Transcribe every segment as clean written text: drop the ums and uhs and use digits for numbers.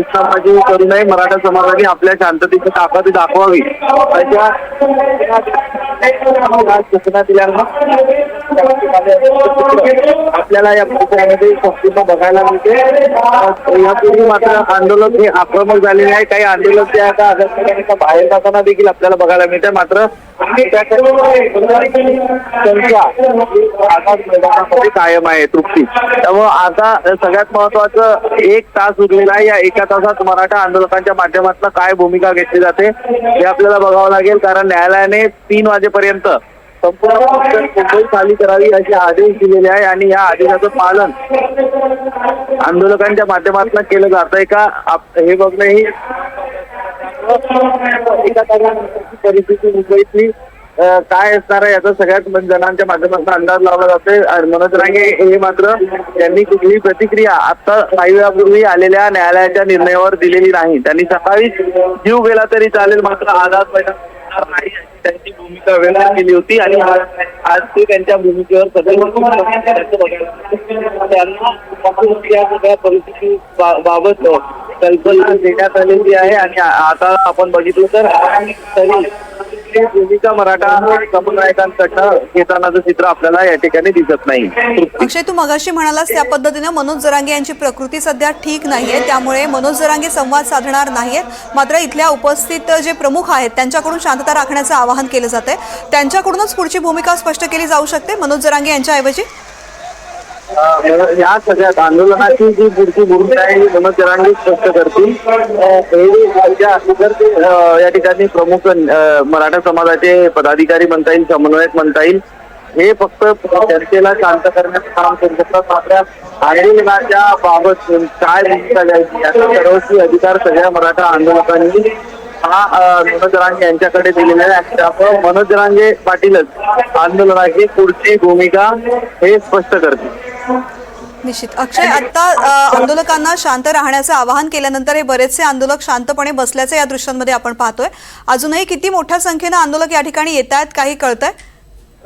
घोषणाबाजी करू नये, मराठा समाजाने आपल्या शांततेची ताकद दाखवावी अशा सूचना दिल्यानं आपल्याला या परिसरामध्ये संपूर्ण बघायला मिळते। यापूर्वी मात्र आंदोलक हे आक्रमक झालेले आहे, काही आंदोलक जे आता आझाद बाहेर जाताना देखील आपल्याला बघायला मिळते। मात्र आझाद मैदानामध्ये कायम आहे तृप्ती। त्यामुळे आता सगळ्यात महत्वाचं 1 तास उरलेला आहे। या 1 तासात मराठा आंदोलकांच्या माध्यमातून काय भूमिका घेतली जाते हे आपल्याला बघावं लागेल, कारण न्यायालयाने 3 वाजेपर्यंत संपूर्ण मुंबई खाली करावी असे आदेश दिलेले आहे आणि या आदेशाचं पालन आंदोलकांच्या माध्यमातून केलं जात आहे का हे बघणं ही परिस्थिती मुंबईतली काय असणार आहे याचा सगळ्यात जणांच्या माध्यमातून अंदाज लावला जातोय। मनोज रांगे हे मात्र त्यांनी कुठलीही प्रतिक्रिया आता काही वेळापूर्वी आलेल्या न्यायालयाच्या निर्णयावर दिलेली नाही। त्यांनी सकाळी जीव गेला तरी चालेल मात्र आझाद मैदान नाही त्यांची भूमिका व्यक्त केली होती आणि आज ते त्यांच्या भूमिकेवर सदैव त्यांना या सगळ्या परिस्थिती बाबत कल्पना देण्यात आलेली आहे। आणि आता आपण बघितलं तर तरी भूमिका मराठा समन्वयकांकडनं घेतानाचं चित्र आपल्याला या ठिकाणी दिसत नाही। अक्षय, तू मगाशी म्हणालास त्या पद्धतीने मनोज जरांगे यांची प्रकृती सध्या ठीक नाहीये, त्यामुळे मनोज जरांगे संवाद साधणार नाहीयेत। मात्र इथल्या उपस्थित जे प्रमुख आहेत त्यांच्याकडून शांतता राखण्याचं आवाहन केलं जातंय, त्यांच्याकडूनच पुढची भूमिका स्पष्ट केली जाऊ शकते मनोज जरांगे यांच्याऐवजी। या सगळ्यात आंदोलनाची जी पुढची भूमिका आहे ही मनोज जरांगे स्पष्ट करतील। या ठिकाणी प्रमुख मराठा समाजाचे पदाधिकारी म्हणता येईल, समन्वयक म्हणता येईल, हे फक्त जनतेला शांत करण्याचं काम करू शकतात। मात्र आंदोलनाच्या बाबत काय भूमिका घ्यायची याचा सर्वस्वी अधिकार सगळ्या मराठा आंदोलकांनी मनोज जरांगे यांच्याकडे दिलेला आहे आणि त्यामुळे मनोज जरांगे पाटीलच आंदोलनाची पुढची भूमिका हे स्पष्ट करतील। निश्चित अक्षय, आता आंदोलकांना शांत राहण्याचं आवाहन केल्यानंतर हे बरेचसे आंदोलक शांतपणे बसल्याचे या दृश्यांमध्ये आपण पाहतोय। अजूनही किती मोठ्या संख्येनं आंदोलक या ठिकाणी येत आहेत काही कळतंय?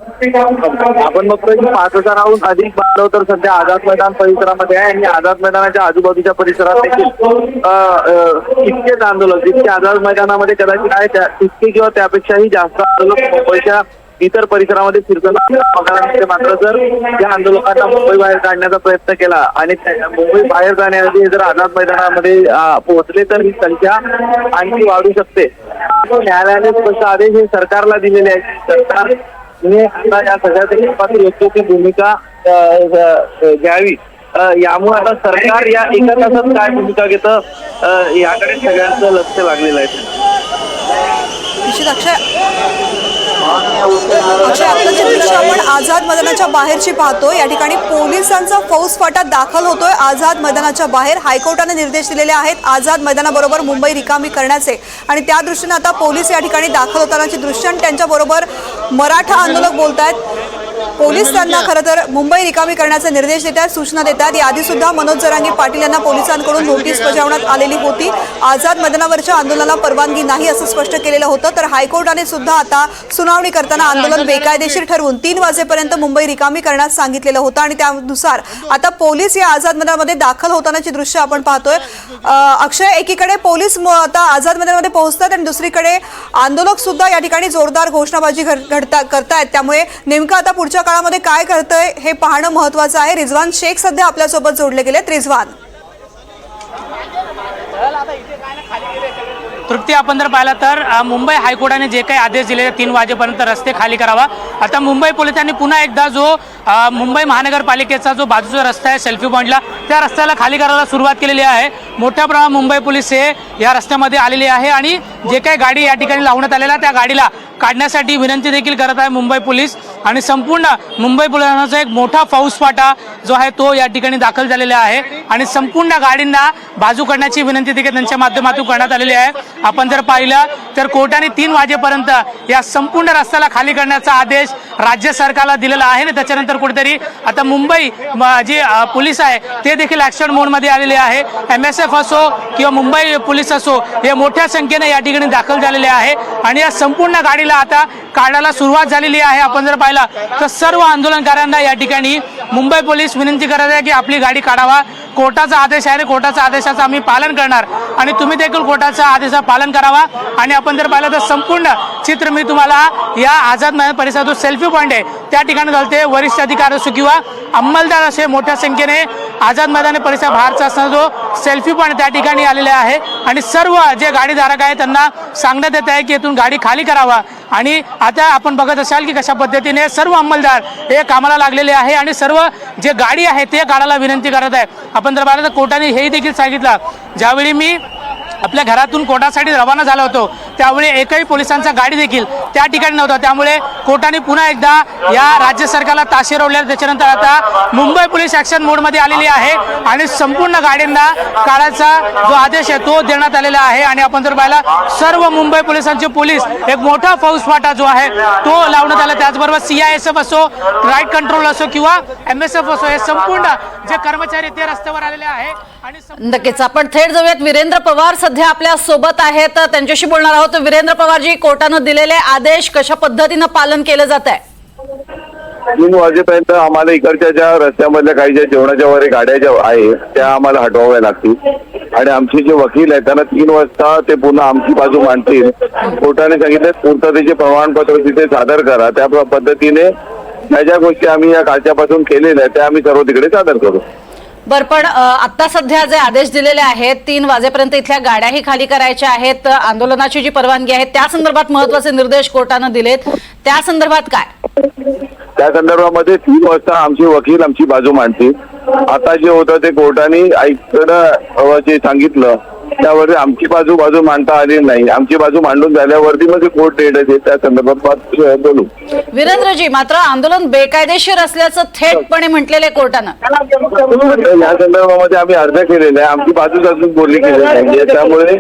आपण बघतोय की 5000हून अधिक बांधव तर सध्या आझाद मैदान परिसरामध्ये आहे आणि आझाद मैदानाच्या आजूबाजूच्या परिसरात देखील इतकेच आंदोलक जितके आझाद मैदानामध्ये कदाचित आहे तितके किंवा त्यापेक्षाही जास्त आंदोलक मुंबईच्या इतर परिसरामध्ये फिरताना बघायला मिळते। मात्र जर या आंदोलकांना मुंबई बाहेर काढण्याचा प्रयत्न केला आणि मुंबई बाहेर जाण्याआधी जर आझाद मैदानामध्ये पोहोचले तर ही संख्या आणखी वाढू शकते। न्यायालयाने स्पष्ट आदेश हे सरकारला दिलेले आहेत। सरकारने आता या सगळ्या योग्य ती भूमिका घ्यावी। यामुळे आता सरकार या 1 तासात काय भूमिका घेतं याकडे सगळ्यांचं लक्ष लागलेलं आहे। निश्चित अक्षय, आताचे दृश्य आपण आझाद मैदानाच्या बाहेरची पाहतो। या ठिकाणी पोलिसांचा फौजफाटा दाखल होतोय आझाद मैदानाच्या बाहेर। हायकोर्टाने निर्देश दिलेले आहेत आझाद मैदानाबरोबर मुंबई रिकामी करण्याचे आणि त्या दृष्टीने आता पोलीस या ठिकाणी दाखल होतानाची दृश्य आणि त्यांच्याबरोबर मराठा आंदोलक बोलतायत। पोलीस त्यांना खरं तर मुंबई रिकामी करण्याचे निर्देश देत आहेत, सूचना देत आहेत। याआधी सुद्धा मनोज जरांगे पाटील यांना पोलिसांकडून नोटीस बजावण्यात आलेली होती। आझाद मैदानावरच्या आंदोलनाला परवानगी नाही असं स्पष्ट केलेलं होतं। तर हायकोर्टाने सुद्धा आता सुनावणी करताना आंदोलन बेकायदेशीर ठरवून 3 वाजेपर्यंत मुंबई रिकामी करण्यास सांगितलेलं होतं आणि त्यानुसार आता पोलीस या आझाद मैदानामध्ये दाखल होतानाची दृश्य आपण पाहतोय। अक्षय, एकीकडे पोलीस आता आझाद मैदानामध्ये पोहोचतात आणि दुसरीकडे आंदोलक सुद्धा या ठिकाणी जोरदार घोषणाबाजी करतायत। त्यामुळे नेमकं आता पुढच्या काळामध्ये काय करतंय हे पाहणं महत्त्वाचं आहे। रिजवान शेख सध्या आपल्यासोबत जोडले गेलेत। रिजवान, तृप्ती, आपण जर पाहिलं तर मुंबई हायकोर्टाने जे काही आदेश दिले 3 वाजेपर्यंत रस्ते खाली करावा। आता मुंबई पोलिसांनी पुन्हा एकदा जो मुंबई महानगरपालिकेचा जो बाजूचा रस्ता आहे सेल्फी पॉईंटला त्या रस्त्याला खाली करायला सुरुवात केलेली आहे। मोठ्या प्रमाणात मुंबई पोलीस हे या रस्त्यामध्ये आलेले आहे आणि जे काही गाडी या ठिकाणी लावण्यात आलेल्या त्या गाडीला काढण्यासाठी विनंती देखील करत आहे मुंबई पोलीस आणि संपूर्ण मुंबई पोलिसांचा एक मोठा फौजफाटा जो आहे तो या ठिकाणी दाखल झालेला आहे आणि संपूर्ण गाडींना बाजू करण्याची विनंती देखील त्यांच्या माध्यमातून करण्यात आलेली आहे। आपण जर पाहिलं तर कोर्टाने 3 वाजेपर्यंत या संपूर्ण रस्त्याला खाली करण्याचा आदेश राज्य सरकारला दिलेला आहे आणि त्याच्यानंतर कुठेतरी आता मुंबई जे पोलीस आहे ते देखील ॲक्शन मोडमध्ये आलेले आहे। MSF असो किंवा मुंबई पोलीस असो हे मोठ्या संख्येने या ठिकाणी दाखल झालेले आहे आणि या संपूर्ण गाडीला आता काढायला सुरुवात झालेली आहे। आपण जर पाहिलं तर सर्व आंदोलनकारांना या ठिकाणी मुंबई पोलीस विनंती करत आहे की आपली गाडी काढावा. कोर्टाचा आदेश आहे, कोर्टाच्या आदेशाचं आम्ही पालन करणार आणि तुम्ही देखील कोर्टाच्या आदेशाचं पालन करावा. आणि आपण जर पाहिलं तर संपूर्ण चित्र मी तुम्हाला या आझाद मैदान परिसरात जो सेल्फी पॉईंट आहे त्या ठिकाणी घालते. वरिष्ठ अधिकारी असो किंवा अंमलदार असे मोठ्या संख्येने आझाद मैदान परिसर बाहेरचा असणारा जो सेल्फी पॉईंट त्या ठिकाणी आलेले आहे आणि सर्व जे गाडीधारक आहे त्यांना सांगण्यात येत आहे की इथून गाडी खाली करावा. आणि आता आपण बघत असाल की कशा पद्धतीने सर्व अंमलदार हे कामाला लागलेले आहे आणि सर्व जे गाडी आहे ते काढायला विनंती करत आहे. आपण जर पाहिलं तर कोर्टाने हे देखील सांगितलं, ज्यावेळी मी आपल्या घरातून कोर्टासाठी रवाना झालो होतो त्यावेळी एकही पोलिसांचा गाडी देखील त्या ठिकाणी नव्हता. त्यामुळे कोर्टाने पुन्हा एकदा या राज्य सरकारला ताशेर ओढले. त्याच्यानंतर आता मुंबई पोलीस ॲक्शन मोडमध्ये आलेली आहे आणि संपूर्ण गाड्यांना काढायचा जो आदेश आहे तो देण्यात आलेला आहे. आणि आपण जर पाहिला सर्व मुंबई पोलिसांचे पोलीस एक मोठा फौजफाटा जो आहे तो लावण्यात आला. त्याचबरोबर CISF असो, राईट कंट्रोल असो किंवा MSF असो, हे संपूर्ण जे कर्मचारी ते रस्त्यावर आलेले आहे. आणि नक्कीच आपण थेट जाऊयात. वीरेंद्र पवार सध्या आपल्या सोबत आहेत, त्यांच्याशी बोलणार आहोत. वीरेंद्र पवारजी, कोर्टानं दिलेले आदेश कशा पद्धतीनं पालन केलं जात आहे? 3 वाजेपर्यंत आम्हाला इकडच्या ज्या रस्त्यामधल्या काही ज्या जेवणाच्या वगैरे गाड्या ज्या आहेत त्या आम्हाला हटवाव्या लागतील आणि आमचे जे वकील आहेत त्यांना 3 वाजता ते पुन्हा आमची बाजू मांडतील. कोर्टाने सांगितलं पूर्ततेचे प्रमाणपत्र तिथे सादर करा. त्या पद्धतीने ज्या ज्या गोष्टी आम्ही या कालच्यापासून केलेल्या आहेत त्या आम्ही सर्व तिकडे सादर करू. बरं, पण आता सध्या जे आदेश दिलेले आहेत 3 वाजेपर्यंत इथल्या गाड्याही खाली करायच्या आहेत, आंदोलनाची जी परवानगी आहे त्या संदर्भात महत्त्वाचे निर्देश कोर्टानं दिलेत, त्या संदर्भात काय? त्या संदर्भामध्ये 3 वाजता आमचे वकील आमची बाजू मांडतील. आता जे होतं ते कोर्टाने ऐकणं जे सांगितलं त्यावर आमची बाजू मांडता आली नाही. आमची बाजू मांडून झाल्यावरती मग कोर्ट डेट आहे त्या संदर्भात बोलू. वीरेंद्रजी, मात्र आंदोलन बेकायदेशीर असल्याचं थेटपणे म्हटलेलं आहे कोर्टानं. या संदर्भामध्ये आम्ही अर्ज केलेला आहे, आमची बाजूच अजून बोलली गेली नाही. त्यामुळे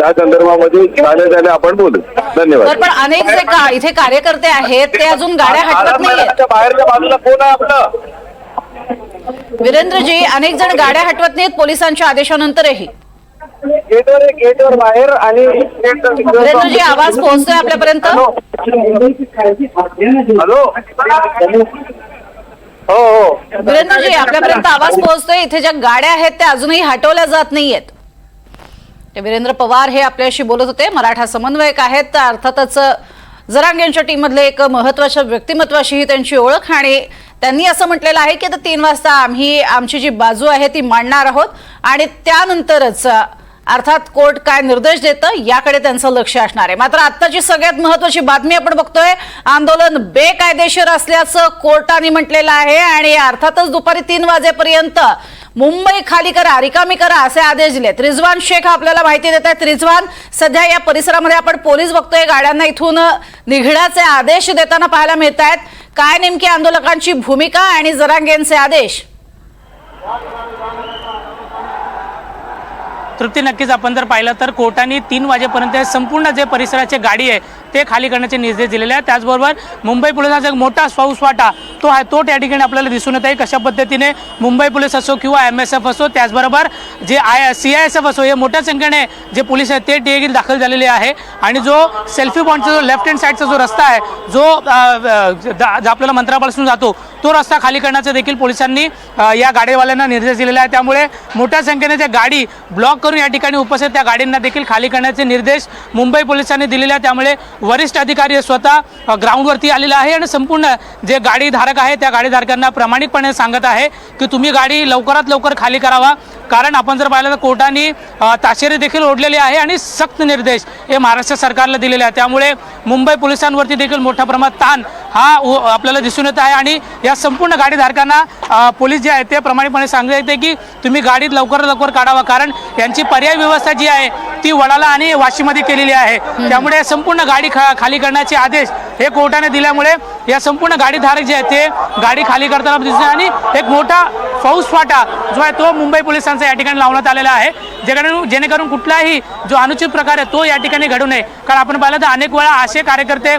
या संदर्भामध्ये झाले आपण बोलू. धन्यवाद. पण अनेक जे इथे कार्यकर्ते आहेत ते अजून गाड्या हटवत नाहीयेत. बाहेरच्या बाजूला कोण आहे आपलं? वीरेंद्रजी, अनेक जण गाड्या हटवत नाहीत पोलिसांच्या आदेशानंतरही. गेटवर बाहेर आणि वीरेंद्रजी, आवाज पोहोचतोय आपल्यापर्यंत? हॅलो. हो. वीरेंद्रजी, आपल्यापर्यंत आवाज पोहोचतोय. इथे ज्या गाड्या आहेत त्या अजूनही हटवल्या जात नाहीयेत. वीरेंद्र पवार हे आपल्याशी बोलत होते, मराठा समन्वयक आहेत. अर्थातच जरांगे यांच्या टीम मधले एक महत्वाच्या व्यक्तिमत्वाशी ही त्यांची ओळख, आणि त्यांनी असं म्हटलेलं आहे की आता 3 वाजता आम्ही आमची जी बाजू आहे ती मांडणार आहोत आणि त्यानंतरच अर्थात कोर्ट काय निर्देश देतं याकडे त्यांचं लक्ष असणार आहे. मात्र आत्ताची सगळ्यात महत्वाची बातमी आपण बघतोय, आंदोलन बेकायदेशीर असल्याचं कोर्टाने म्हटलेलं आहे आणि अर्थातच दुपारी 3 वाजेपर्यंत मुंबई खाली करा, रिकामी करा असे आदेश दिलेत. रिजवान शेख आपल्याला माहिती देत आहेत. रिजवान, सध्या या परिसरामध्ये आपण पोलीस बघतोय गाड्यांना इथून निघण्याचे आदेश देताना पाहायला मिळत आहेत. काय नेमकी आंदोलकांची भूमिका आणि जरांगेंचे आदेश? तृप्ती, नक्कीच आपण जर पाहिलं तर कोर्टाने 3 वाजेपर्यंत संपूर्ण जे परिसराची गाडी आहे ते खाली करण्याचे निर्देश दिलेले आहेत. त्याचबरोबर मुंबई पोलिसांचा एक मोठा फौजफाटा तो त्या ठिकाणी आपल्याला दिसून येत आहे. कशा पद्धतीने मुंबई पोलीस असो किंवा MSF असो, त्याचबरोबर जे CISF असो, हे मोठ्या संख्येने जे पोलीस आहेत ते देखील दाखल झालेले आहे. आणि जो सेल्फी पॉईंटचा जो लेफ्ट हँड साईडचा जो रस्ता आहे जो आपल्याला मंत्रालयापासून जातो तो रस्ता खाली करण्याचा देखील पोलिसांनी या गाडीवाल्यांना निर्देश दिलेला आहे. त्यामुळे मोठ्या संख्येने त्या गाडी ब्लॉक करून या ठिकाणी उपस्थित त्या गाडींना देखील खाली करण्याचे निर्देश मुंबई पोलिसांनी दिलेले आहेत. त्यामुळे वरिष्ठ अधिकारी स्वतः ग्राउंडवरती आलेला आहे आणि संपूर्ण जे गाडीधारक आहे त्या गाडीधारकांना प्रामाणिकपणे सांगत आहे की तुम्ही गाडी लवकरात लवकर खाली करावा. कारण आपण जर पाहिलं तर कोर्टाने ताशेरे देखील ओढलेली आहे आणि सक्त निर्देश हे महाराष्ट्र सरकारला दिलेले आहे. त्यामुळे मुंबई पोलिसांवरती देखील मोठ्या प्रमाणात ताण हा आपल्याला दिसून येत आहे आणि या संपूर्ण गाडीधारकांना पोलीस जे आहेत ते प्रामाणिकपणे सांगत येते की तुम्ही गाडीत लवकरात लवकर काढावा. कारण यांची पर्याय व्यवस्था जी आहे ती वडाला आणि वाशीमध्ये केलेली आहे. त्यामुळे संपूर्ण गाडी खाली करण्याचे आदेश हे कोर्टाने दिल्यामुळे या संपूर्ण गाडीधारक जे आहेत ते गाडी खाली करताना दिसत आहे आणि एक मोठा फौजफाटा जो आहे तो मुंबई पोलिसांचा या ठिकाणी लावण्यात आलेला आहे, जेणेकरून कुठलाही जो अनुचित प्रकार आहे तो या ठिकाणी घडू नये. कारण आपण पाहिलं तर अनेक वेळा असे कार्यकर्ते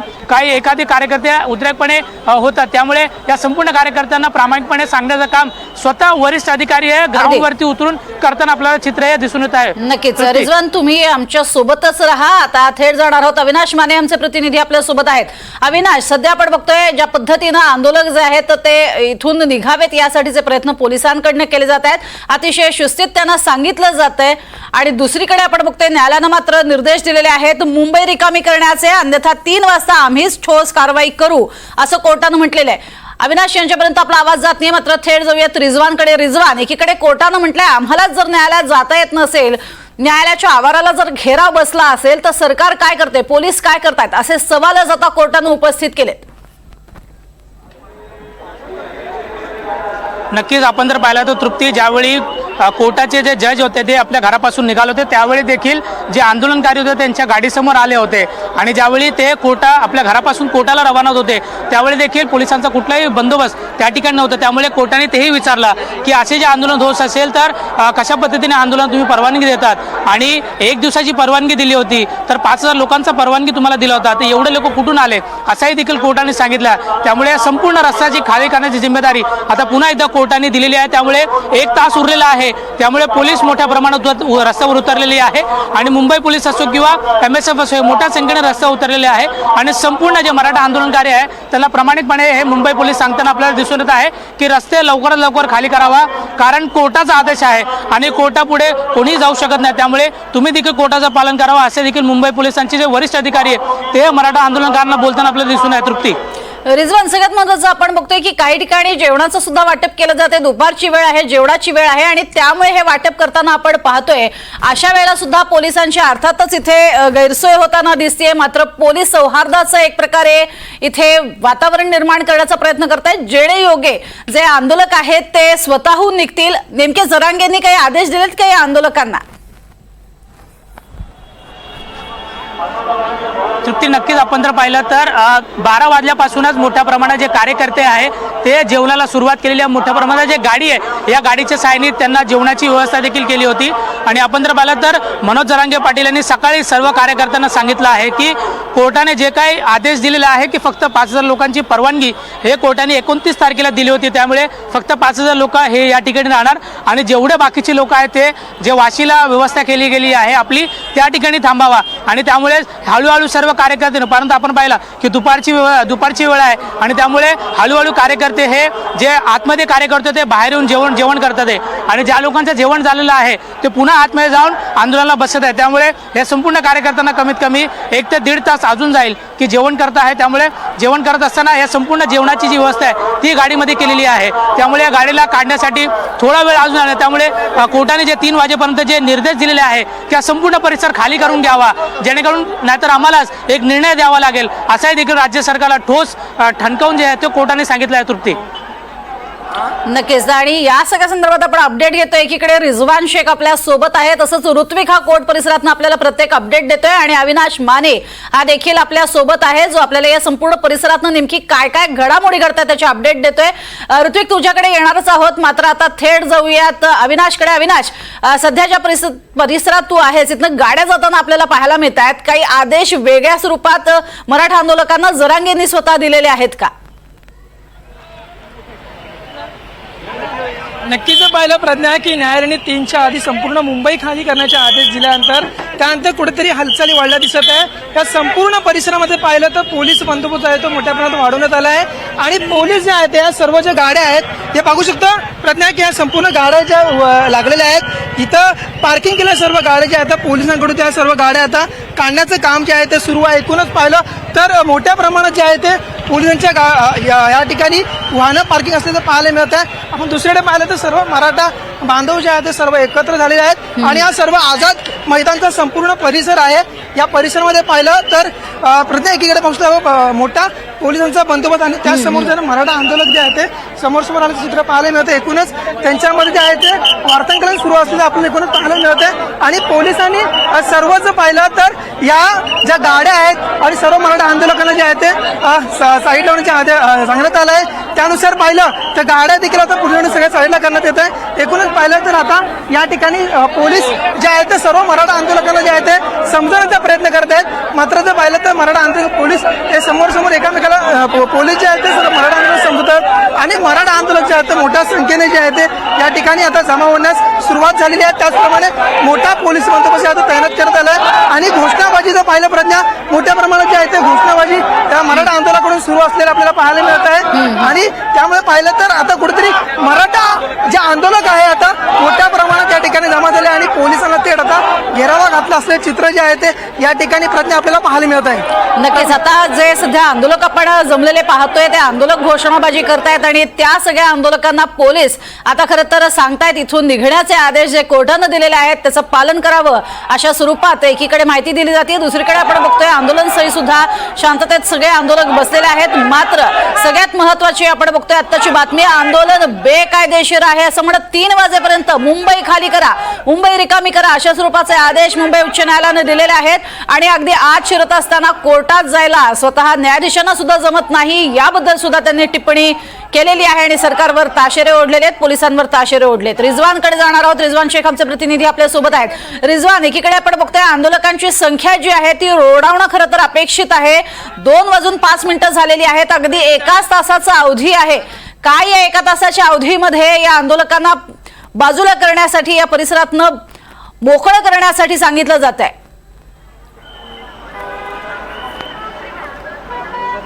एखादे कार्यकर्ते उद्रेकपणे होतात. त्यामुळे या संपूर्ण कार्यकर्त्यांना प्रामाणिकपणे सांगण्याचं काम स्वतः वरिष्ठ अधिकारी हे ग्राउंडवरती उतरून करताना आपल्याला चित्र हे दिसून येत आहे. नक्कीच रिजवान, तुम्ही आमच्या सोबतच राहा. आता थेट जाणार आहोत. अविनाश माने आमचे प्रतिनिधी आपल्या सोबत आहेत. अविनाश, सध्या आपण बघतोय पाहतोय ज्या पद्धतीनं आंदोलक जे आहेत ते इथून निघावेत यासाठीचे प्रयत्न पोलिसांकडनं केले जात आहेत, अतिशय शिस्तीत त्यांना सांगितलं जातंय। आणि दुसरीकडे आपण बघतोय न्यायालयानं मात्र निर्देश दिलेले आहेत मुंबई रिकामी करण्याचे, अन्यथा 3 वाजता आम्हीच ठोस कारवाई करू असं कोर्टानं म्हटलेलं आहे। अविनाश यांच्यापर्यंत आपला आवाज जात नाही, मात्र थेट जाऊयात रिजवानकडे। रिजवान, एकीकडे कोर्टानं म्हटलंय आम्हालाच जर न्यायालयात जाता येत नसेल, न्यायालयाच्या आवाराला जर घेराव बसला असेल तर सरकार काय करते, पोलीस काय करतायत, असे सवालच आता कोर्टानं उपस्थित केलेत। नक्कीच आपण जर पाहिलं तर तृप्ती, ज्यावेळी कोर्टाचे जे जज होते ते आपल्या घरापासून निघाले होते त्यावेळी देखील जे आंदोलनकारी होते त्यांच्या गाडीसमोर आले होते आणि ज्यावेळी ते आपल्या घरापासून कोर्टाला रवाना होत होते त्यावेळी देखील पोलिसांचा कुठलाही बंदोबस्त त्या ठिकाणी नव्हता। त्यामुळे कोर्टाने तेही विचारलं की असे जे आंदोलन होत असेल तर कशा पद्धतीने आंदोलन तुम्ही परवानगी देतात, आणि 1 दिवसाची परवानगी दिली होती तर 5000 लोकांचा परवानगी तुम्हाला दिला होता, तर एवढे लोक कुठून आले असाही देखील कोर्टाने सांगितलं। त्यामुळे संपूर्ण रस्त्याची खाली करण्याची जिम्मेदारी आता पुन्हा एकदा कोर्टाने दिलेली आहे। त्यामुळे 1 तास उरलेला आहे, त्यामुळे पोलीस मोठ्या प्रमाणात रस्त्यावर उतरलेली आहे आणि मुंबई पोलीस असो किंवा MSF असो मोठ्या संख्येने रस्त्यावर उतरलेले आहे आणि संपूर्ण जे मराठा आंदोलनकारी आहे त्यांना प्रामाणिकपणे हे मुंबई पोलीस सांगताना आपल्याला दिसून येत आहे की रस्ते लवकरात लवकर खाली करावा, कारण कोर्टाचा आदेश आहे आणि कोर्टापुढे कोणी जाऊ शकत नाही। त्यामुळे तुम्ही देखील कोर्टाचं पालन करावं असे देखील मुंबई पोलिसांचे जे वरिष्ठ अधिकारी आहेत ते मराठा आंदोलनकारांना बोलताना आपल्याला दिसून आहे। तृप्ती, रिजवान, सगळ्यात महत्त्वाचं आपण बघतोय की काही ठिकाणी जेवणाचं सुद्धा वाटप केलं जाते, दुपारची वेळ आहे, जेवणाची वेळ आहे आणि त्यामुळे हे वाटप करताना आपण पाहतोय अशा वेळेला सुद्धा पोलिसांची अर्थातच इथे गैरसोय होताना दिसतेय। मात्र पोलीस सौहार्दाचं एक प्रकारे इथे वातावरण निर्माण करण्याचा प्रयत्न करतायत, जेणे योगे जे आंदोलक आहेत ते स्वतःहून निघतील। नेमके जरांगेंनी काही आदेश दिलेत का या आंदोलकांना? तृप्ती, नक्कीच आपण जर पाहिलं तर 12 वाजल्यापासूनच मोठ्या प्रमाणात जे कार्यकर्ते आहे ते जेवणाला सुरुवात केलेली आहे। मोठ्या प्रमाणात जे गाडी आहे या गाडीच्या साहाय्याने त्यांना जेवणाची व्यवस्था देखील केली होती आणि आपण जर पाहिलं तर मनोज जरांगे पाटील यांनी सकाळी सर्व कार्यकर्त्यांना सांगितलं आहे की कोर्टाने जे काही आदेश दिलेला आहे की फक्त 5000 लोकांची परवानगी हे कोर्टाने 29 तारखेला दिली होती, त्यामुळे फक्त 5000 लोक हे या ठिकाणी राहणार आणि जेवढे बाकीचे लोक आहेत ते जे वाशीला व्यवस्था केली गेली आहे आपली त्या ठिकाणी थांबावा आणि त्यामुळे हळूहळू सर्व कार्यकर्ते, परंतु आपण पाहिलं की दुपारची वेळ आहे आणि त्यामुळे हळूहळू कार्यकर्ते हे जे आतमध्ये कार्यकर्ते ते बाहेर येऊन जेवण करतात आणि ज्या लोकांचं जेवण झालेलं आहे ते पुन्हा आतमध्ये जाऊन आंदोलनाला बसत आहे। त्यामुळे या संपूर्ण कार्यकर्त्यांना कमीत कमी 1 ते 1.5 तास अजून जाईल की जेवण करत आहे। त्यामुळे जेवण करत असताना या संपूर्ण जेवणाची जी व्यवस्था आहे ती गाडीमध्ये केलेली आहे, त्यामुळे या गाडीला काढण्यासाठी थोडा वेळ अजून आहे। त्यामुळे कोर्टाने जे 3 वाजेपर्यंत जे निर्देश दिलेले आहे की संपूर्ण परिसर खाली करून घ्यावा, जेणेकरून नाहीतर आम्हालाच एक निर्णय द्यावा लागेल असाही देखील राज्य सरकारला ठोस ठणकावून जे आहे ते कोर्टाने सांगितलं आहे। तृप्ती, नक्कीच, आणि या सगळ्या संदर्भात आपण अपडेट घेतोय। एकीकडे रिजवान शेख आपल्या सोबत आहे, तसंच ऋत्विक हा कोर्ट परिसरातून आपल्याला प्रत्येक अपडेट देतोय आणि अविनाश माने हा देखील आपल्या सोबत आहे जो आपल्याला या संपूर्ण परिसरातून नेमकी काय काय घडामोडी घडतात त्याचे अपडेट देतोय। ऋत्विक, तुझ्याकडे येणारच आहोत, मात्र आता थेट जाऊयात अविनाशकडे। अविनाश, सध्याच्या परिसरात तू आहेस, इथनं गाड्या जाताना आपल्याला पाहायला मिळत आहेत, काही आदेश वेगळ्या स्वरूपात मराठा आंदोलकांना जरांगेंनी स्वतः दिलेले आहेत का? नक्कीच पाहिलं प्रज्ञा की न्यायालयाने 3च्या आधी संपूर्ण मुंबई खाली करण्याचे आदेश दिल्यानंतर त्यानंतर कुठेतरी हालचाली वाढल्या दिसत आहे। या संपूर्ण परिसरामध्ये पाहिलं तर पोलीस बंदोबस्त आहे तो मोठ्या प्रमाणात वाढवण्यात आला आहे आणि पोलीस जे आहेत या सर्व ज्या गाड्या आहेत हे पाहू शकतो प्रज्ञा की या संपूर्ण गाड्या ज्या लागलेल्या आहेत इथं पार्किंग केल्या सर्व गाड्या ज्या आहेत पोलिसांकडून त्या सर्व गाड्या आता काढण्याचं काम जे आहे ते सुरू आहे। एकूणच पाहिलं तर मोठ्या प्रमाणात जे आहे ते पोलिसांच्या या ठिकाणी वाहनं पार्किंग असल्याचं पाहायला मिळत आहे। आपण दुसरीकडे पाहिलं तर सर्व मराठा बांधव जे आहेत ते सर्व एकत्र झालेले आहेत आणि हा सर्व आझाद मैदानचा संपूर्ण परिसर आहे। या परिसरामध्ये पाहिलं तर प्रत्येक एकीकडे पाहू मोठा पोलिसांचा बंदोबस्त आणि त्याचसमोर जर मराठा आंदोलक जे आहे ते समोर आलेलं चित्र पाहायला मिळतं। एकूणच त्यांच्यामध्ये जे आहे ते वार्तांकन सुरू असलेलं आपल्याला एकूणच पाहायला मिळतं आणि पोलिसांनी सर्वच पाहिलं तर या ज्या गाड्या आहेत आणि सर्व मराठा आंदोलकांना जे आहे ते साईड लावण्याचे सांगण्यात आलं आहे। त्यानुसार पाहिलं तर गाड्या देखील आता पूर्ण सगळ्या साईडला करण्यात येत आहे। एकूणच पाहिलं तर आता या ठिकाणी पोलीस जे आहेत ते सर्व मराठा आंदोलकांना जे आहे ते समजवण्याचा प्रयत्न करत आहेत। मात्र जर पाहिलं तर मराठा आंदोलक पोलीस हे समोर एकामेकाला पोलीस जे आहेत ते सर्व मराठा आंदोलक समजतात आणि मराठा आंदोलक जे आहेत ते मोठ्या संख्येने जे आहे ते या ठिकाणी आता जमा होण्यास सुरुवात झालेली आहे। त्याचप्रमाणे मोठा पोलीस बंदोबस्त आता तैनात करण्यात आला आहे आणि घोषणाबाजी जर पाहिलं प्रज्ञा मोठ्या प्रमाणात जी आहे ते घोषणाबाजी त्या मराठा आंदोलनाकडून सुरू असलेल्या आपल्याला पाहायला मिळत आहे आणि त्यामुळे पाहिलं तर आता कुठेतरी मराठा जे आंदोलक आहे आता मोठ्या प्रमाणात या ठिकाणी जमा झाले आणि पोलिसांना ते आता घेरावा घातला असलेले चित्र जे आहे ते या ठिकाणी प्रज्ञा आपल्याला पाहायला मिळत आहे। नक्कीच आता जे सध्या आंदोलक आपण जमलेले पाहतोय ते आंदोलक घोषणाबाजी करतायत आणि त्या सगळ्या आंदोलकांना पोलीस आता खरं तर सांगतायत इथून निघण्याचे आदेश जे कोर्टानं दिलेले आहेत त्याचं पालन करावं अशा स्वरूपात एकीकडे माहिती दिली जाते, दुसरीकडे आपण बघतोय आंदोलनस्थळी सुद्धा शांततेत सगळे आंदोलक बसलेले आहेत। मात्र सगळ्यात महत्वाची आपण बघतोय आत्ताची बातमी, आंदोलन बेकायदेशीर आहे असं म्हणत 3 वाजेपर्यंत मुंबई खाली करा, मुंबई रिकामी करा अशा स्वरूपाचे आदेश मुंबई उच्च न्यायालयानं दिलेले आहेत आणि अगदी आत शिरत असताना कोर्टात जायला स्वतः न्यायाधीशांना सुद्धा जमत नाही याबद्दल सुद्धा त्यांनी टिप्पणी केलेली आहे आणि सरकारवर ताशेरे ओढलेले आहेत, पोलिसांवर ताशेरे ओढलेत। रिजवानकडे जाणार आहोत, रिजवान शेख आमचे प्रतिनिधी आपल्या सोबत आहेत। रिजवान, एकीकडे आपण बघतोय आंदोलकांची संख्या जी आहे ती रोडावणं खरं तर अपेक्षित आहे, 2:05 झालेली आहेत, अगदी 1 तासाचा अवधी आहे। काय या 1 तासाच्या अवधीमध्ये या आंदोलकांना बाजूला करण्यासाठी या परिसरातनं मोकळं करण्यासाठी सांगितलं जात आहे?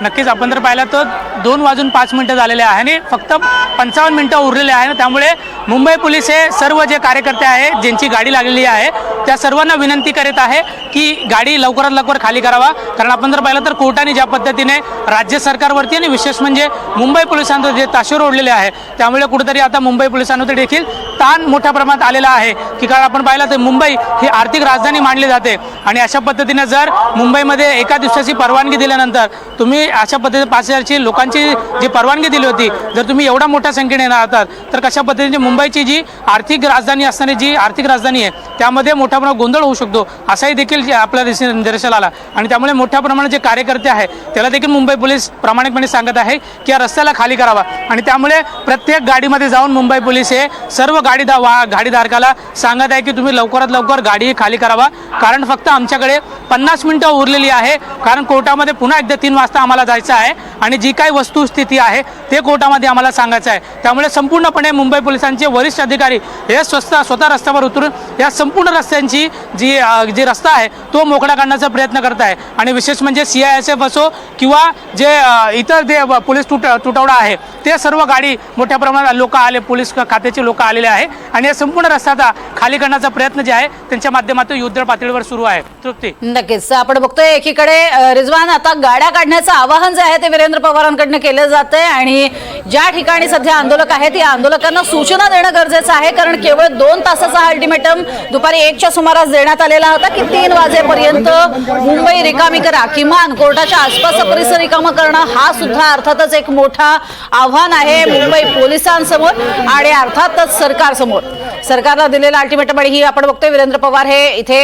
नक्कीच आपण जर पाहिलं तर 2:05 झालेले आहे आणि फक्त 55 मिनिटं उरलेले आहे। त्यामुळे मुंबई पोलीस हे सर्व जे कार्यकर्ते आहेत ज्यांची गाडी लागलेली आहे त्या सर्वांना विनंती करीत आहे की गाडी लवकरात लवकर खाली करावा, कारण आपण जर पाहिलं तर कोर्टाने ज्या पद्धतीने राज्य सरकारवरती आणि विशेष म्हणजे मुंबई पोलिसांवर जे ताशेरे ओढलेले आहे त्यामुळे कुठेतरी आता मुंबई पोलिसांवरती देखील ताण मोठ्या प्रमाणात आलेला आहे की कारण आपण पाहिलं तर मुंबई ही आर्थिक राजधानी मानली जाते आणि अशा पद्धतीने जर मुंबईमध्ये एका दिवसाची परवानगी दिल्यानंतर तुम्ही अशा पद्धतीने 5,000 लोकांची जी परवानगी दिली होती, जर तुम्ही एवढा मोठ्या संख्येने येणार आहात तर कशा पद्धतीने मुंबईची जी आर्थिक राजधानी असणारी जी आर्थिक राजधानी आहे त्यामध्ये मोठ्या प्रमाणात गोंधळ होऊ शकतो असाही देखील आपल्या निदर्शनाला आला आणि त्यामुळे मोठ्या प्रमाणात जे कार्यकर्ते आहे त्याला देखील मुंबई पोलीस प्रामाणिकपणे सांगत आहे की या रस्त्याला खाली करावा आणि त्यामुळे प्रत्येक गाडीमध्ये जाऊन मुंबई पोलीस हे सर्व गाडीधारकाला सांगत आहे की तुम्ही लवकरात लवकर गाडी खाली करावा, कारण फक्त आमच्याकडे 50 मिनिटं उरलेली आहे, कारण कोर्टामध्ये पुन्हा एकदा 3 वाजता आम्हाला जायचं आहे आणि जी काही वस्तुस्थिती आहे ते कोर्टामध्ये आम्हाला सांगायचं आहे। त्यामुळे संपूर्णपणे मुंबई पोलिसांचे वरिष्ठ अधिकारी हे स्वतः रस्त्यावर उतरून या संपूर्ण रस्त्यांची जी रस्ता आहे तो मोकळा करण्याचा प्रयत्न करत आहे आणि विशेष म्हणजे CISF असो किंवा जे इतर जे पोलीस तुटवडा आहे ते सर्व गाडी मोठ्या प्रमाणात लोक आले, पोलीस खात्याचे लोक आलेले आहे आणि या संपूर्ण रस्ता खाली करण्याचा प्रयत्न जे आहे त्यांच्या माध्यमातून युद्ध पातळीवर सुरू आहे। तृप्ती, नक्कीच आपण बघतोय एकीकडे रिजवान आता गाड्या काढण्याचं आवाहन जे आहे ते वीरेंद्र पवारांकडनं केलं जातंय आणि ज्या ठिकाणी सध्या आंदोलक आहेत या आंदोलकांना सूचना देणं गरजेचं आहे, कारण केवळ 2 तासाचा अल्टिमेटम दुपारी 1च्या सुमारास देण्यात आलेला होता की 3 वाजेपर्यंत मुंबई रिकामी करा, किमान कोर्टाच्या आसपासचा परिसर रिकामा करणं हा सुद्धा अर्थातच एक मोठा आव्हान आहे मुंबई पोलिसांसमोर आणि अर्थातच सरकारसमोर। सरकारला दिलेला अल्टिमेटम आणि ही आपण बघतोय वीरेंद्र पवार हे इथे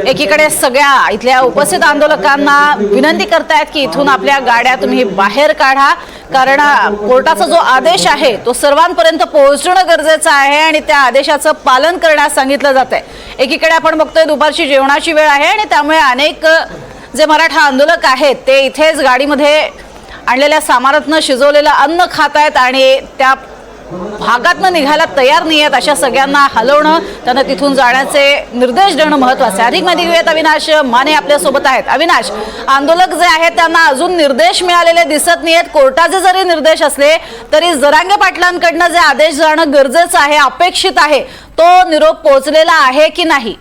एकीकडे सगळ्या इथल्या उपस्थित आंदोलकांना विनंती करतायत की इथून आपल्या गाड्या तुम्ही बाहेर काढा, कारण कोर्टाचा जो आदेश आहे तो सर्वांपर्यंत पोहोचणं गरजेचं आहे आणि त्या आदेशाचं पालन करण्यास सांगितलं जात आहे। एकीकडे आपण बघतोय दुपारची जेवणाची वेळ आहे आणि त्यामुळे अनेक जे मराठा आंदोलक आहेत ते इथेच गाडीमध्ये आणलेल्या सामानातनं शिजवलेलं अन्न खात आहेत आणि त्या भागातनं निघायला तयार नाही आहेत अशा सगळ्यांना हलवणं, त्यांना तिथून जाण्याचे निर्देश देणं महत्त्वाचं आहे। अधिक माहिती घेऊयात, अविनाश माने आपल्या सोबत आहेत। अविनाश, आंदोलक जे आहेत त्यांना अजून निर्देश मिळालेले दिसत नाहीयेत, कोर्टाचे जरी निर्देश असले तरी जरांगे पाटलांकडनं जे आदेश जाणं गरजेचं आहे, अपेक्षित आहे, तो निरोप पोहोचलेला आहे की नाही?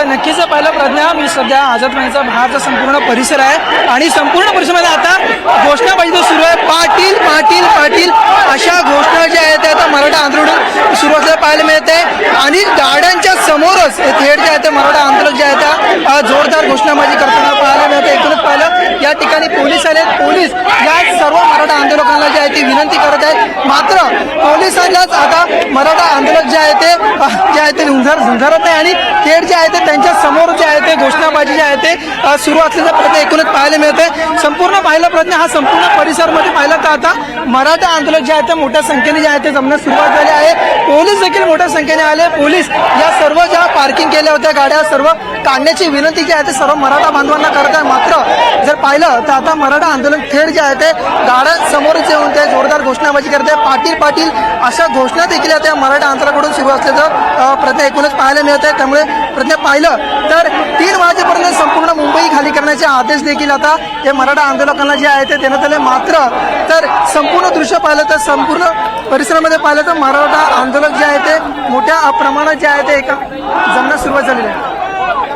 नक्कीच पाहिलं प्रज्ञा, मी सध्या आझाद मैदानाचा बाहेरचा संपूर्ण परिसर आहे आणि संपूर्ण परिसरामध्ये आता घोषणाबाजी जो सुरू आहे, पाटील पाटील पाटील अशा घोषणा ज्या आहेत त्या आता मराठा आंदोलन सुरू असल्याचं पाहायला मिळते आणि गाड्यांच्या समोरच थेट जे आहे ते मराठा आंदोलक जे आहेत त्या जोरदार घोषणाबाजी करताना पाहायला मिळते। एकूणच पाहिलं या ठिकाणी पोलीस आले, पोलीस या सर्व मराठा आंदोलकांना जे आहे ती विनंती करत आहेत, मात्र पोलिसांनाच आता मराठा आंदोलक जे आहे ते झुंजारत नाही आणि थेट जे आहे ते त्यांच्या समोर जे आहे ते घोषणाबाजी जे आहे ते सुरू असल्याचं प्रयत्न एकूणच पाहायला मिळते। संपूर्ण पाहिलं प्रयत्न हा संपूर्ण परिसरमध्ये पाहिला तर आता मराठा आंदोलक जे आहे ते मोठ्या संख्येने जे आहे ते जमण्यास सुरुवात झाली आहे, पोलीस देखील मोठ्या संख्येने आले। पोलीस या सर्व ज्या पार्किंग केल्या होत्या गाड्या सर्व काढण्याची विनंती जी आहे ते सर्व मराठा बांधवांना करत आहे, मात्र जर पाहिलं तर आता मराठा आंदोलन थेट जे आहे ते गाड्या समोरच येऊन ते जोरदार घोषणाबाजी करते, पाटील पाटील अशा घोषणा देखील आता मराठा आंदोलनाकडून सुरू असल्याचं प्रयत्न एकूणच पाहायला मिळत आहे. त्यामुळे प्रयत्न पाहिलं तर 3 वाजेपर्यंत संपूर्ण मुंबई खाली करण्याचे आदेश देखील आता हे मराठा आंदोलकांना जे आहे ते देण्यात आले. मात्र तर संपूर्ण दृश्य पाहिलं तर संपूर्ण परिसरामध्ये पाहिलं तर मराठा आंदोलक जे आहे ते मोठ्या प्रमाणात जे आहे ते एका जमण्यास सुरुवात झालेली आहे.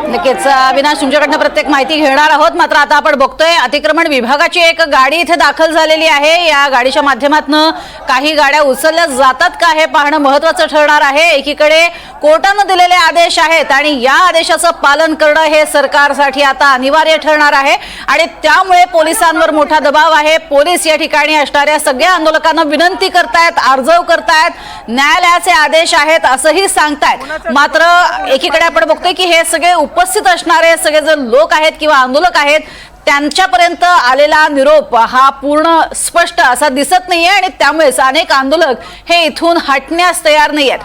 नक्कीच अविनाश, तुमच्याकडनं प्रत्येक माहिती घेणार आहोत. मात्र आता आपण बघतोय अतिक्रमण विभागाची एक गाडी इथे दाखल झालेली आहे. या गाडीच्या माध्यमातून काही गाड्या उचलल्या जातात का हे पाहणं महत्त्वाचं ठरणार आहे. एकीकडे कोर्टानं दिलेले आदेश आहेत आणि या आदेशाचं पालन करणं हे सरकारसाठी आता अनिवार्य ठरणार आहे आणि त्यामुळे पोलिसांवर मोठा दबाव आहे. पोलीस या ठिकाणी असणाऱ्या सगळ्या आंदोलकांना विनंती करतायत, आर्जव करतायत, न्यायालयाचे आदेश आहेत असंही सांगतायत. मात्र एकीकडे आपण बघतोय की हे सगळे उपस्थित असणारे सगळे जे लोक आहेत किंवा आंदोलक आहेत त्यांच्यापर्यंत आलेला निरोप हा पूर्ण स्पष्ट असा दिसत नाहीये आणि त्यामुळेच अनेक आंदोलक हे इथून हटण्यास तयार नाहीयेत.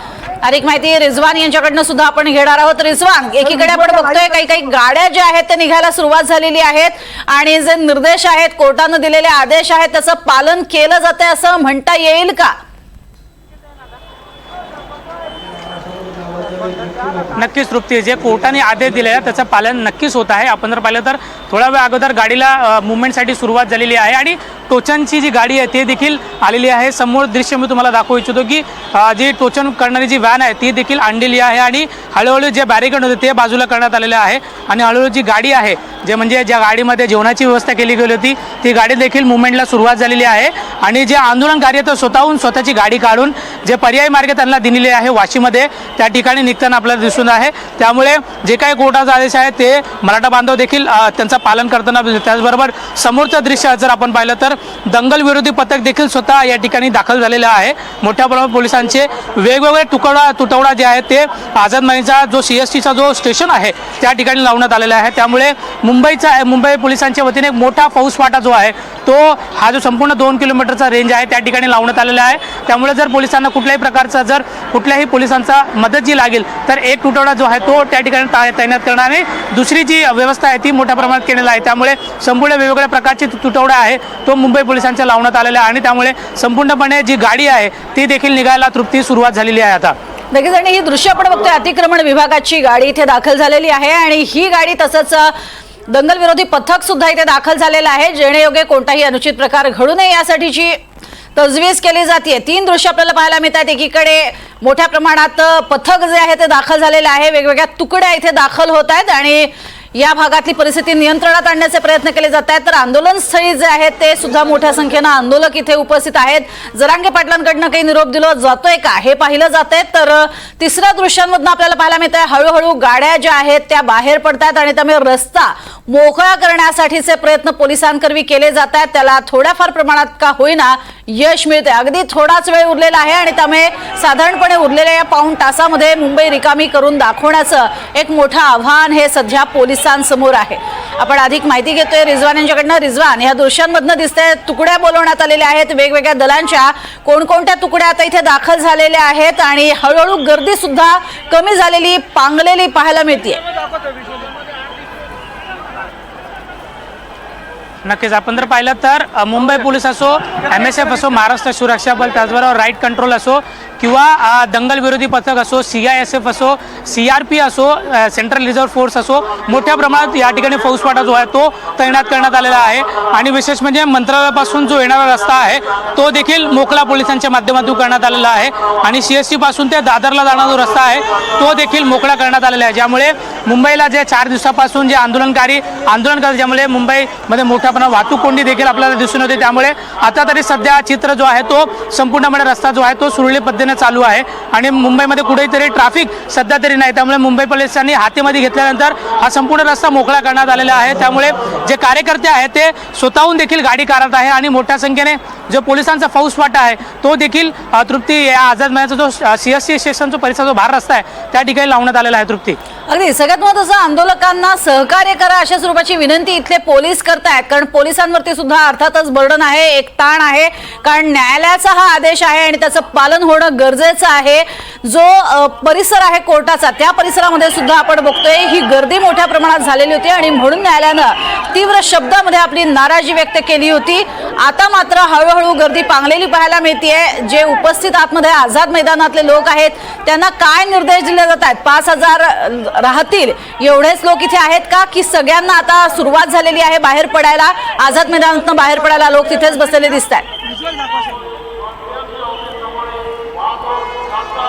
अधिक माहिती रिजवान यांच्याकडनं सुद्धा आपण घेणार आहोत. रिजवान, एकीकडे आपण बघतोय काही गाड्या ज्या आहेत त्या निघायला सुरुवात झालेली आहेत आणि जे निर्देश आहेत, कोर्टानं दिलेले आदेश आहेत त्याचं पालन केलं जातंय असं म्हणता येईल का? नक्कीच तृप्ती, जे कोर्टाने आदेश दिले आहे त्याचं पालन नक्कीच होत आहे. आपण जर पाहिलं तर थोडा वेळ अगोदर गाडीला मुवमेंटसाठी सुरुवात झालेली आहे आणि टोचनची जी गाडी आहे ती देखील आलेली आहे. समोर दृश्य मी तुम्हाला दाखवू इच्छितो की जी टोचन करणारी जी व्हॅन आहे ती देखील आणलेली आहे आणि हळूहळू जे बॅरिकेड होते ते बाजूला करण्यात आलेले आहे आणि हळूहळू जी गाडी आहे जे म्हणजे ज्या गाडीमध्ये जेवणाची व्यवस्था केली गेली होती ती गाडी देखील मुवमेंटला सुरुवात झालेली आहे आणि जे आंदोलनकारी तर स्वतःहून स्वतःची गाडी काढून जे पर्यायी मार्ग त्यांना दिलेले आहे वाशीमध्ये त्या ठिकाणी निघताना आपल्याला दिसून आहे. त्यामुळे जे काही कोर्टाचा आदेश आहे ते मराठा बांधव देखील त्यांचं पालन करताना. त्याचबरोबर समोरचं दृश्य जर आपण पाहिलं तर दंगल विरोधी पथक देखील स्वतः या ठिकाणी दाखल झालेलं आहे. मोठ्या प्रमाणात पोलिसांचे वेगवेगळे तुटवडा जे आहे ते आझाद मैदानाचा जो CSTचा जो स्टेशन आहे त्या ठिकाणी लावण्यात आलेला आहे. त्यामुळे मुंबई पोलिसांच्या वतीने एक मोठा फौजफाटा जो आहे तो हा जो संपूर्ण 2 किलोमीटरचा रेंज आहे त्या ठिकाणी लावण्यात आलेला आहे. त्यामुळे जर पोलिसांना कुठल्याही प्रकारचा जर कुठल्याही पोलिसांचा मदत जी लागेल तर एक तुटवडा जो आहे तो त्या ठिकाणी तैनात करणार आणि दुसरी जी व्यवस्था आहे ती मोठ्या प्रमाणात केलेली आहे. त्यामुळे संपूर्ण वेगवेगळ्या प्रकारचे तुटवडा आहे तो मुंबई पोलिसांच्या लावण्यात आलेला आहे आणि त्यामुळे संपूर्णपणे जी गाडी आहे ती देखील निघायला तृप्ती सुरुवात झालेली आहे. आता नक्कीच, आणि ही दृश्य आपण बघतोय अतिक्रमण विभागाची गाडी इथे दाखल झालेली आहे आणि ही गाडी तसंच दंगल विरोधी पथक सुद्धा इथे दाखल झालेलं आहे जेणेयोगे कोणताही अनुचित प्रकार घडू नये यासाठीची तजवीज केली जाते. 3 दृश्य आपल्याला पाहायला मिळतात. एकीकडे मोठ्या प्रमाणात पथक जे आहे ते दाखल झालेलं आहे, वेगवेगळ्या तुकड्या इथे दाखल होत आहेत आणि या भागातली परिस्थिती नियंत्रणात आणण्याचे प्रयत्न केले जात आहेत. तर आंदोलन स्थळी जे आहेत ते सुद्धा मोठ्या संख्येनं आंदोलक इथे उपस्थित आहेत. जरांगे पाटलांकडनं काही निरोप दिला जातोय का हे पाहिलं जात आहे. तर तिसऱ्या दृश्यांमधून आपल्याला पाहायला मिळत आहे हळूहळू गाड्या ज्या आहेत त्या बाहेर पडतात आणि त्यामुळे रस्ता मोकळा करण्यासाठीचे प्रयत्न पोलिसांकरवी केले जात आहेत. त्याला थोड्याफार प्रमाणात का होईना यश मिळते. अगदी थोडाच वेळ उरलेला आहे आणि त्यामुळे साधारणपणे उरलेल्या या पाऊण तासामध्ये मुंबई रिकामी करून दाखवण्याचं एक मोठं आव्हान हे सध्या पोलिसांसमोर आहे. आपण अधिक माहिती घेतोय रिजवान यांच्याकडनं. रिजवान, या दृश्यांमधनं दिसतंय तुकड्या बोलवण्यात आलेल्या आहेत, वेगवेगळ्या दलांच्या कोणकोणत्या तुकड्या आता इथे दाखल झालेल्या आहेत आणि हळूहळू गर्दी सुद्धा कमी झालेली, पांगलेली पाहायला मिळते. नक्कीच आपण जर पाहिलं तर मुंबई पोलीस असो, MSF असो, महाराष्ट्र सुरक्षा बल, त्याचबरोबर राईट कंट्रोल असो किंवा दंगल विरोधी पथक असो, CISF असो, CRP असो, सेंट्रल रिझर्व्ह फोर्स असो, मोठ्या प्रमाणात या ठिकाणी फौजफाटा जो आहे तो तैनात करण्यात आलेला आहे. आणि विशेष म्हणजे मंत्रालयापासून जो येणारा रस्ता आहे तो देखील मोकळा पोलिसांच्या माध्यमातून करण्यात आलेला आहे आणि CST पासून ते दादरला जाणारा जो रस्ता आहे तो देखील मोकळा करण्यात आलेला आहे. ज्यामुळे मुंबईला जे 4 दिवसापासून जे आंदोलन करतात ज्यामुळे मुंबईमध्ये मोठ्या प्रमाणात वाहतूक कोंडी देखील आपल्याला दिसून येते. त्यामुळे आता तरी सध्या चित्र जो आहे तो संपूर्णपणे रस्ता जो आहे तो सुरळीत पद्धतीने चालू आहे आणि मुंबईमध्ये कुठेतरी ट्रॅफिक सध्या तरी नाही. त्यामुळे मुंबई पोलिसांनी हातीमध्ये घेतल्यानंतर हा संपूर्ण रस्ता मोकळा करण्यात आलेला आहे. त्यामुळे जे कार्यकर्ते आहेत ते स्वतःहून देखील गाडी काढत आहे आणि मोठ्या संख्येने जो पोलिसांचा फौजफाटा आहे तो देखील तृप्ती या आझाद मैदानाचा जो CST स्टेशनचा परिसर जो बाहेर रस्ता आहे त्या ठिकाणी लावण्यात आलेला आहे. तृप्ती, अगदी सगळ्यात महत्त्वाचं आंदोलकांना सहकार्य करा अशा स्वरूपाची विनंती इथले पोलीस करतायत. कारण पोलिसांवरती सुद्धा अर्थातच बर्डन आहे, एक ताण आहे. कारण न्यायालयाचा हा आदेश आहे आणि त्याचं पालन होणं गरजेचं आहे. जो परिसर आहे कोर्टाचा त्या परिसरामध्ये सुद्धा आपण बघतोय ही गर्दी मोठ्या प्रमाणात झालेली होती आणि म्हणून न्यायालयानं तीव्र शब्दामध्ये आपली नाराजी व्यक्त केली होती. आता मात्र हळूहळू गर्दी पांगलेली पाहायला मिळतेय। जे उपस्थित आतमध्ये आझाद मैदानातले लोक आहेत त्यांना काय निर्देश दिले जात आहेत? 5000 राहतील एवढेच लोक इथे आहेत का, की सगळ्यांना आता सुरुवात झालेली आहे बाहेर पडायला? आझाद मैदानातून बाहेर पडायला लोक तिथेच बसलेले दिसत आहेत।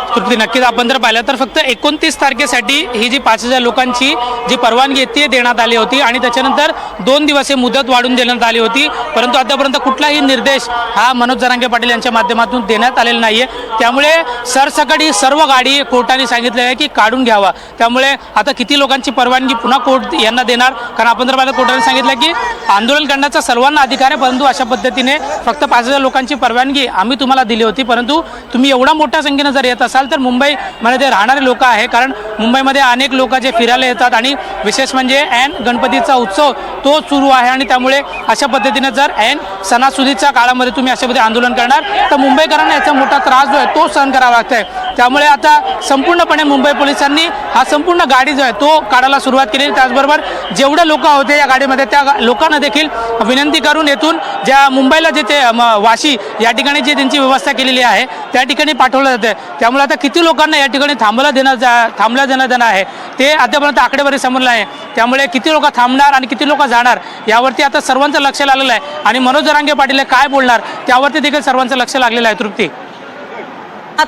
तृप्ती, नक्कीच आपण जर पाहिलं तर फक्त 29 तारखेसाठी ही जी 5000 लोकांची जी परवानगी आहे ती देण्यात आली होती आणि त्याच्यानंतर 2 दिवस मुदत वाढून देण्यात आली होती, परंतु आतापर्यंत कुठलाही निर्देश हा मनोज जरांगे पाटील यांच्या माध्यमातून देण्यात आलेला नाहीये। त्यामुळे सरसकट ही सर्व गाडी कोर्टाने सांगितले आहे की काढून घ्यावा। त्यामुळे आता किती लोकांची परवानगी पुन्हा कोर्ट यांना देणार? कारण आपण जर पाहिलं कोर्टाने सांगितलं की आंदोलन करण्याचा सर्वांना अधिकार आहे, परंतु अशा पद्धतीने फक्त 5000 लोकांची परवानगी आम्ही तुम्हाला दिली होती, परंतु तुम्ही एवढा मोठ्या संख्येने जर येत असाल तर मुंबईमध्ये जे राहणारे लोक आहे, कारण मुंबईमध्ये अनेक लोक जे फिरायला येतात आणि विशेष म्हणजे ऐन गणपतीचा उत्सव तो सुरू आहे आणि त्यामुळे अशा पद्धतीने जर ऐन सणासुदीच्या काळामध्ये तुम्ही अशा पद्धतीने आंदोलन करणार तर मुंबईकरांना याचा मोठा त्रास जो आहे तो सहन करावा लागत आहे। त्यामुळे आता संपूर्णपणे मुंबई पोलिसांनी हा संपूर्ण गाडी जो आहे तो काढायला सुरुवात केली। त्याचबरोबर जेवढे लोक होते या गाडीमध्ये त्या लोकांना देखील विनंती करून येथून ज्या मुंबईला जे ते वाशी या ठिकाणी जी त्यांची व्यवस्था केलेली आहे त्या ठिकाणी पाठवलं जाते। त्यामुळे आता किती लोकांना या ठिकाणी थांबला देण्यात येणार आहे ते आतापर्यंत आकडेवारी समोर आहे। त्यामुळे किती लोक थांबणार आणि किती लोक जाणार यावरती आता सर्वांचं लक्ष लागलेलं आहे आणि मनोज जरांगे पाटील काय बोलणार त्यावरती देखील सर्वांचं लक्ष लागलेलं आहे। तृप्ती,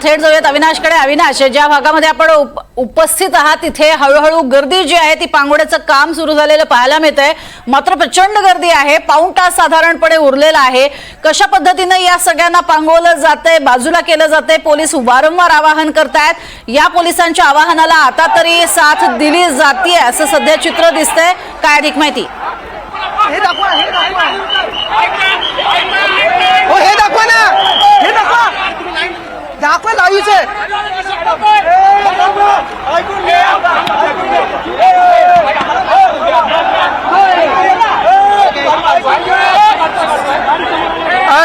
थेट जाऊयात अविनाशकडे। अविनाश, ज्या भागामध्ये आपण उपस्थित आहात तिथे हळूहळू गर्दी जी आहे ती पांगवण्याचं काम सुरू झालेलं पाहायला मिळतंय, मात्र प्रचंड गर्दी आहे, पाऊण तास साधारणपणे उरलेला आहे। कशा पद्धतीने या सगळ्यांना पांगवलं जातंय, बाजूला केलं जातंय? पोलीस वारंवार आवाहन करतायत। या पोलिसांच्या आवाहनाला आता तरी साथ दिली जाते असं सध्या चित्र दिसतंय, काय अधिक माहिती? हे दाखवा ना, हे दाखवा लाईव्हच आहे।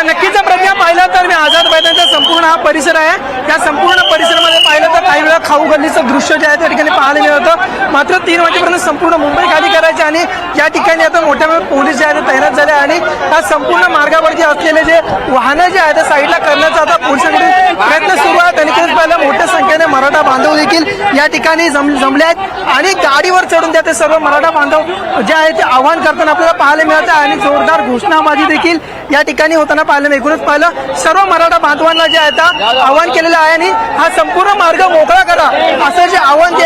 नक्कीच प्रज्ञा, पाहिलं तर मी आझाद मैदानाचा संपूर्ण हा परिसर आहे, त्या संपूर्ण परिसरामध्ये पाहिलं तर काही वेळा खाऊ गल्लीचं दृश्य जे आहे त्या ठिकाणी पाहायला मिळत होतं। मात्र 3 वाजेपर्यंत संपूर्ण मुंबई खाली करायचे आणि या ठिकाणी आता मोठ्या पोलीस जे आहेत ते तैनात झाले आणि त्या संपूर्ण मार्गावर जे असलेले जे वाहनं जे आहेत त्या साईडला करण्याचा आता पोलिसांकडून प्रयत्न सुरू आहे। त्यांनी पाहिलं मोठ्या संख्येने मराठा बांधव देखील या ठिकाणी जमले आहेत आणि गाडीवर चढून त्या ते सर्व मराठा बांधव जे आहे ते आवाहन करताना आपल्याला पाहायला मिळत आहे आणि जोरदार घोषणाबाजी देखील या ठिकाणी होताना पाहिलं। एकूणच पाहिलं सर्व मराठा बांधवांना जे आहे आवाहन केलेलं आहे आणि हा संपूर्ण मार्ग मोकळा करा असं जे आव्हान जे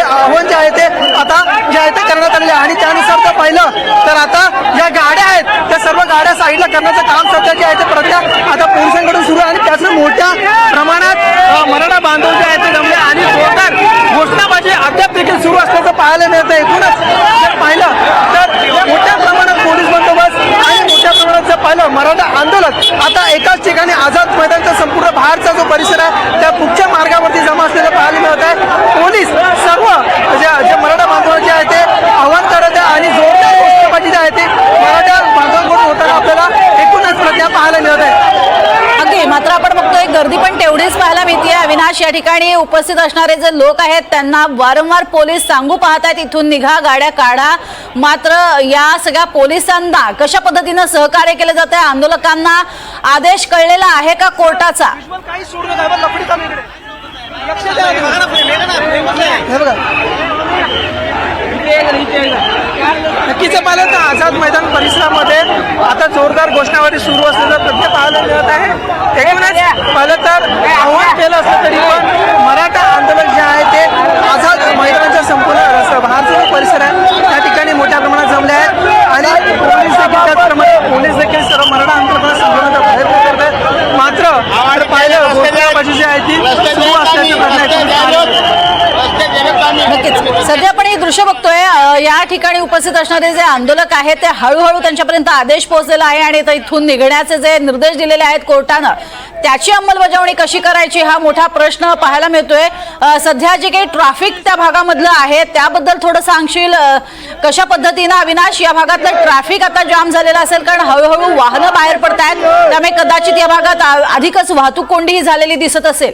आहे ते आता जे आहे ते करण्यात आलेले आहे आणि त्यानुसार जर पाहिलं तर आता ज्या गाड्या आहेत त्या सर्व गाड्या साईडला करण्याचं काम सध्या जे आहे ते प्रत्येक आता पोलिसांकडून सुरू आहे आणि त्याचं मोठ्या प्रमाणात मराठा बांधव जे आहेत ते जमले आणि जोरदार घोषणाबाजी अद्याप देखील सुरू असल्याचं पाहायला मिळतं। एकूणच जर पाहिलं तर मोठ्या प्रमाणात पोलीस बंदोबस्त आणि मोठ्या प्रमाणात जर पाहिलं मराठा आंदोलन आता एकाच ठिकाणी आझाद मैदानचा संपूर्ण बाहेरचा जो परिसर आहे त्या मुख्य मार्गावरती जमा असलेलं पाहायला मिळत आहे। पोलीस सर्व जे मराठा बांधव जे आहे ते आव्हान करत आहे आणि जोरदार घोषणाबाजी जे आहे ते मराठा बांधवांकडून होताना आपल्याला एकूणच प्रज्ञा पाहायला मिळत आहे। अगदी, मात्र आपण बघतोय गर्दी पण तेवढीच पाहायला मिळते। अविनाश, या ठिकाणी उपस्थित असणारे जे लोक आहेत त्यांना वारंवार पोलीस सांगू पाहत आहेत इथून निघा, गाड्या काढा, मात्र या सगळ्या पोलिसांना कशा पद्धतीनं सहकार्य केलं जात आहे? आंदोलकांना आदेश कळलेला आहे का कोर्टाचा? काही सोडू नका, लफडी चालू इकडे, लक्ष द्या। हे बघा, नक्कीच पाहिलं तर आझाद मैदान परिसरामध्ये आता जोरदार घोषणाबाजी सुरू असल्याचं प्रत्यय पाहायला मिळत आहे। एकूणच पाहिलं तर आव्हान केलं असलं तरी पण मराठा आंदोलन जे आहे ते आझाद मैदानाच्या संपूर्ण बाहेरचा जो परिसर आहे त्या ठिकाणी मोठ्या प्रमाणात जमले आहेत आणि पोलीस देखील त्याचप्रमाणे पोलीस देखील सर्व मराठा आंदोलनाला संपवण्याचा प्रयत्न करत आहेत। मात्र पाहिलं घोषणाबाजी जी आहे ती सुरू असल्याचं नक्कीच सध्या आपण हे दृश्य बघतोय, या ठिकाणी उपस्थित असणारे जे आंदोलक आहेत ते हळूहळू त्यांच्यापर्यंत आदेश पोहोचलेला आहे आणि इथून निघण्याचे जे निर्देश दिलेले आहेत कोर्टानं त्याची अंमलबजावणी कशी करायची हा मोठा प्रश्न पाहायला मिळतोय। सध्या जे काही ट्रॅफिक त्या भागामधलं आहे त्याबद्दल थोडं सांगशील, कशा पद्धतीनं अविनाश या भागातलं ट्रॅफिक आता जाम झालेलं असेल? कारण हळूहळू वाहनं बाहेर पडतायत त्यामुळे कदाचित या भागात अधिकच वाहतूक कोंडीही झालेली दिसत असेल।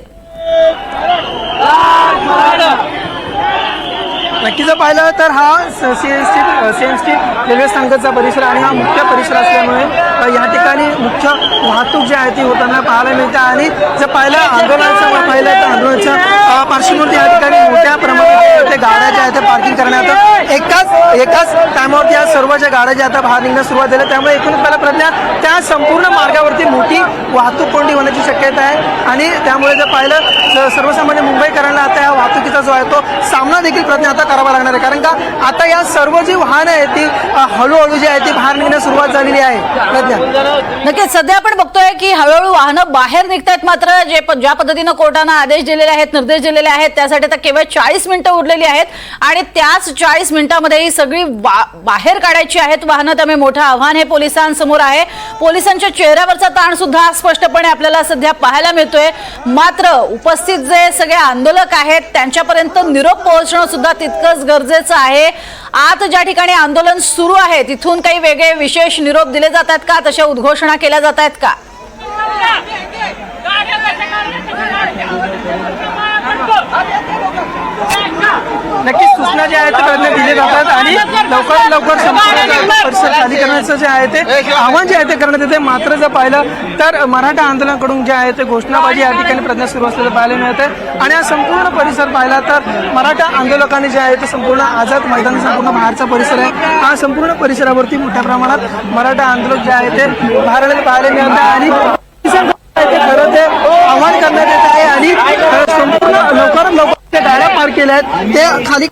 नक्की जर पाहिलं तर हा सीएमसी रेल्वे स्थानकाचा परिसर आणि हा मुख्य परिसर असल्यामुळे या ठिकाणी मुख्य वाहतूक जी आहे ती होताना पाहायला मिळते आणि जर पाहिलं आंदोलनाच्या पार्श्वभूमीवर या ठिकाणी मोठ्या प्रमाणात ते गाड्या ज्या आहेत पार्किंग करण्यात एकाच टायमावरती या सर्व ज्या गाड्या ज्या आता बाहेर निघण्यास सुरुवात झाली त्यामुळे एकूणच पहिला प्रज्ञा त्या संपूर्ण मार्गावरती मोठी वाहतूक कोंडी होण्याची शक्यता आहे आणि त्यामुळे जर पाहिलं सर्वसामान्य मुंबईकरांना आता या वाहतुकीचा जो आहे तो सामना देखील प्रज्ञा आता करावा लागणार आहे कारण का आता या सर्व जी वाहनं आहेत ती हळूहळू जी आहे ती बाहेर निघण्यास सुरुवात झालेली आहे प्रज्ञा. नक्कीच सध्या आपण बघतोय की हळूहळू वाहनं बाहेर निघतायत मात्र ज्या पद्धतीनं कोर्टानं आदेश दिलेले आहेत निर्देश दिलेले आहेत त्यासाठी आता केवळ 40 मिनिटं उरलेली आहेत आणि त्याच 40 मिनिटांमध्ये ही सगळी बाहेर काढायची आहेत वाहनं त्यामुळे मोठं आव्हान हे पोलिसांसमोर आहे. पोलिसांच्या चेहऱ्यावरचा ताण सुद्धा स्पष्टपणे आपल्याला सध्या पाहायला मिळतोय मात्र उपस्थित जे सगळे आंदोलक आहेत त्यांच्यापर्यंत निरोप पोहोचणं सुद्धा तितकंच गरजेचं आहे. आत ज्या ठिकाणी आंदोलन सुरू आहे तिथून काही वेगळे विशेष निरोप दिले जात आहेत का तशा उद्घोषणा केल्या जात आहेत का? नक्कीच सूचना ज्या आहेत त्या दिल्या जातात आणि लवकरात लवकर संपूर्ण परिसर खाली करण्याचं जे आहे ते आव्हान जे आहे ते करण्यात येते. मात्र जर पाहिलं तर मराठा आंदोलनाकडून जे आहे ते घोषणाबाजी या ठिकाणी प्रज्ञा सुरू असलेलं पाहायला मिळते आणि हा संपूर्ण परिसर पाहिला तर मराठा आंदोलकांनी जे आहे ते संपूर्ण आझाद मैदान संपूर्ण बाहेरचा परिसर आहे हा संपूर्ण परिसरावरती मोठ्या प्रमाणात मराठा आंदोलक जे आहे ते बाहेर आलेले पाहायला मिळते आणि खरं ते आव्हान करण्यात येत आहे आणि संपूर्ण लवकरात लवकर ते गाड्या पार्क केल्या आहेत ते खाली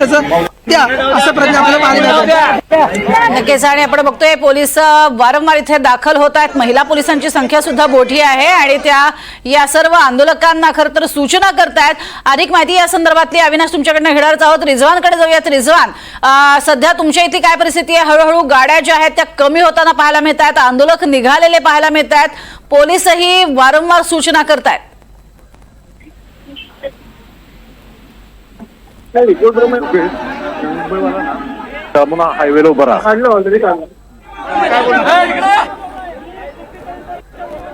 असं प्रज्ञा आपल्याला पाहायला. नक्कीच आणि आपण बघतोय पोलीस वारंवार इथे दाखल होत आहेत. महिला पोलिसांची संख्या सुद्धा मोठी आहे आणि त्या या सर्व आंदोलकांना खरं तर सूचना करतायत. अधिक माहिती या संदर्भातली अविनाश तुमच्याकडनं घेणारच आहोत. रिजवानकडे जाऊयात. रिजवान, सध्या तुमच्या इथे काय परिस्थिती आहे? हळूहळू गाड्या ज्या आहेत त्या कमी होताना पाहायला मिळत आहेत, आंदोलक निघालेले पाहायला मिळत आहेत, पोलीसही वारंवार सूचना करतायत. हायवेला उभं राहा.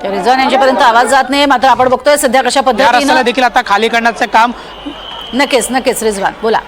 रिजवान यांच्यापर्यंत आवाज जात नाही मात्र आपण बघतोय सध्या कशा पद्धतीने देखील आता खाली करण्याचं काम. नक्कीच रिजवान बोला.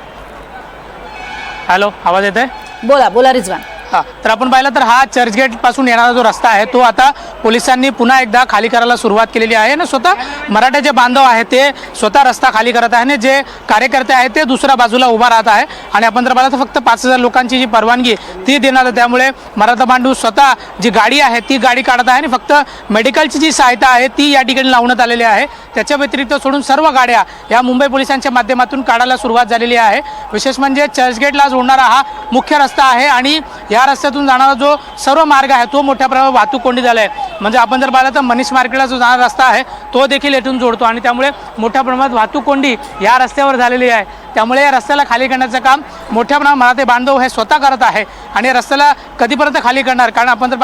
हॅलो, आवाज येतोय? बोला रिजवान. हा, तर आपण पाहिलं तर हा चर्चगेट पासून येणारा जो रस्ता आहे तो आता पोलिसांनी पुन्हा एकदा खाली करायला सुरुवात केलेली आहे आणि स्वतः मराठा जे बांधव आहेत ते स्वतः रस्ता खाली करत आहे आणि जे कार्यकर्ते आहेत ते दुसऱ्या बाजूला उभा राहत आहे आणि आपण जर पाहिलं तर फक्त 5000 लोकांची जी परवानगी ती देणार आहे त्यामुळे मराठा बांधव स्वतः जी गाडी आहे ती गाडी काढत आहे आणि फक्त मेडिकलची जी सहायता आहे ती या ठिकाणी लावण्यात आलेली आहे. त्याच्या व्यतिरिक्त सोडून सर्व गाड्या या मुंबई पोलिसांच्या माध्यमातून काढायला सुरुवात झालेली आहे. विशेष म्हणजे चर्चगेटला जोडणारा हा मुख्य रस्ता आहे आणि या रस्त्यातून जाणारा जो सर्व मार्ग आहे तो मोठ्या प्रमाणात वाहतूक कोंडी झाला आहे. म्हणजे आपण जर पाहिलं तर मनीष मार्केटला जो जाणारा रस्ता आहे तो देखील येथून जोडतो आणि त्यामुळे मोठ्या प्रमाणात वाहतूक कोंडी या रस्त्यावर झालेली आहे. त्यामुळे या रस्त्याला खाली करण्याचं काम मोठ्या प्रमाणात मराठा बांधव हे स्वतः करत आहे आणि या रस्त्याला कधीपर्यंत खाली करणार? कारण आपण जर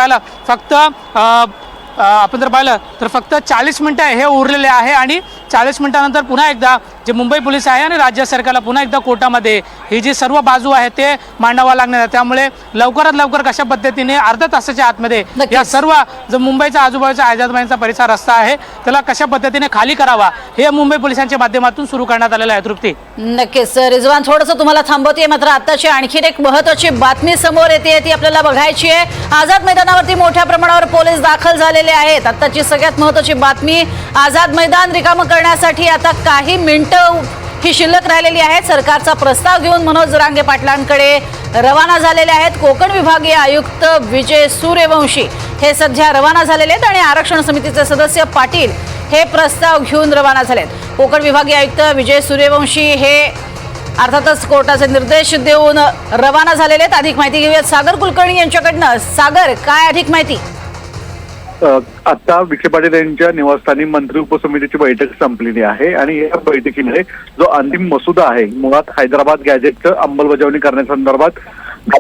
पाहिलं फक्त 40 मिनिटं हे उरलेले आहे आणि 40 मिनिटानंतर पुन्हा एकदा जे मुंबई पोलीस आहे आणि राज्य सरकारला पुन्हा एकदा कोर्टामध्ये ही जी सर्व बाजू आहे ते मांडावा लागणार आहे. त्यामुळे लवकरात लवकर कशा पद्धतीने अर्ध्या तासाच्या आतमध्ये या सर्व जो मुंबईचा आजूबाजूचा आझाद मैदानचा परिसर रस्ता आहे त्याला कशा पद्धतीने खाली करावा हे मुंबई पोलिसांच्या माध्यमातून सुरू करण्यात आलेलं आहे. तृप्ती, नक्कीच रिजवान थोडंसं तुम्हाला थांबवते मात्र आताची आणखीन एक महत्त्वाची बातमी समोर येते ती आपल्याला बघायची आहे. आझाद मैदानावरती मोठ्या प्रमाणावर पोलीस दाखल झालेले आहेत. आताची सगळ्यात महत्त्वाची बातमी, आझाद मैदान रिकामं करण्यासाठी आता काही मिनिटं ही शिल्लक राहिलेली आहेत. सरकारचा प्रस्ताव घेऊन मनोज जरांगे पाटलांकडे रवाना झालेले आहेत. कोकण विभागीय आयुक्त विजय सूर्यवंशी हे सध्या रवाना झालेले आहेत आणि आरक्षण समितीचे सदस्य पाटील हे प्रस्ताव घेऊन रवाना झालेत. कोकण विभागीय आयुक्त विजय सूर्यवंशी हे अर्थातच कोर्टाचे निर्देश देऊन रवाना झालेले आहेत. अधिक माहिती घेऊयात सागर कुलकर्णी यांच्याकडनं. सागर, काय अधिक माहिती? आता विखे पाटील यांच्या निवासस्थानी मंत्री उपसमितीची बैठक संपलेली आहे आणि या बैठकीमध्ये जो अंतिम मसुदा आहे मुळात हैदराबाद गॅजेटचं अंमलबजावणी करण्यासंदर्भात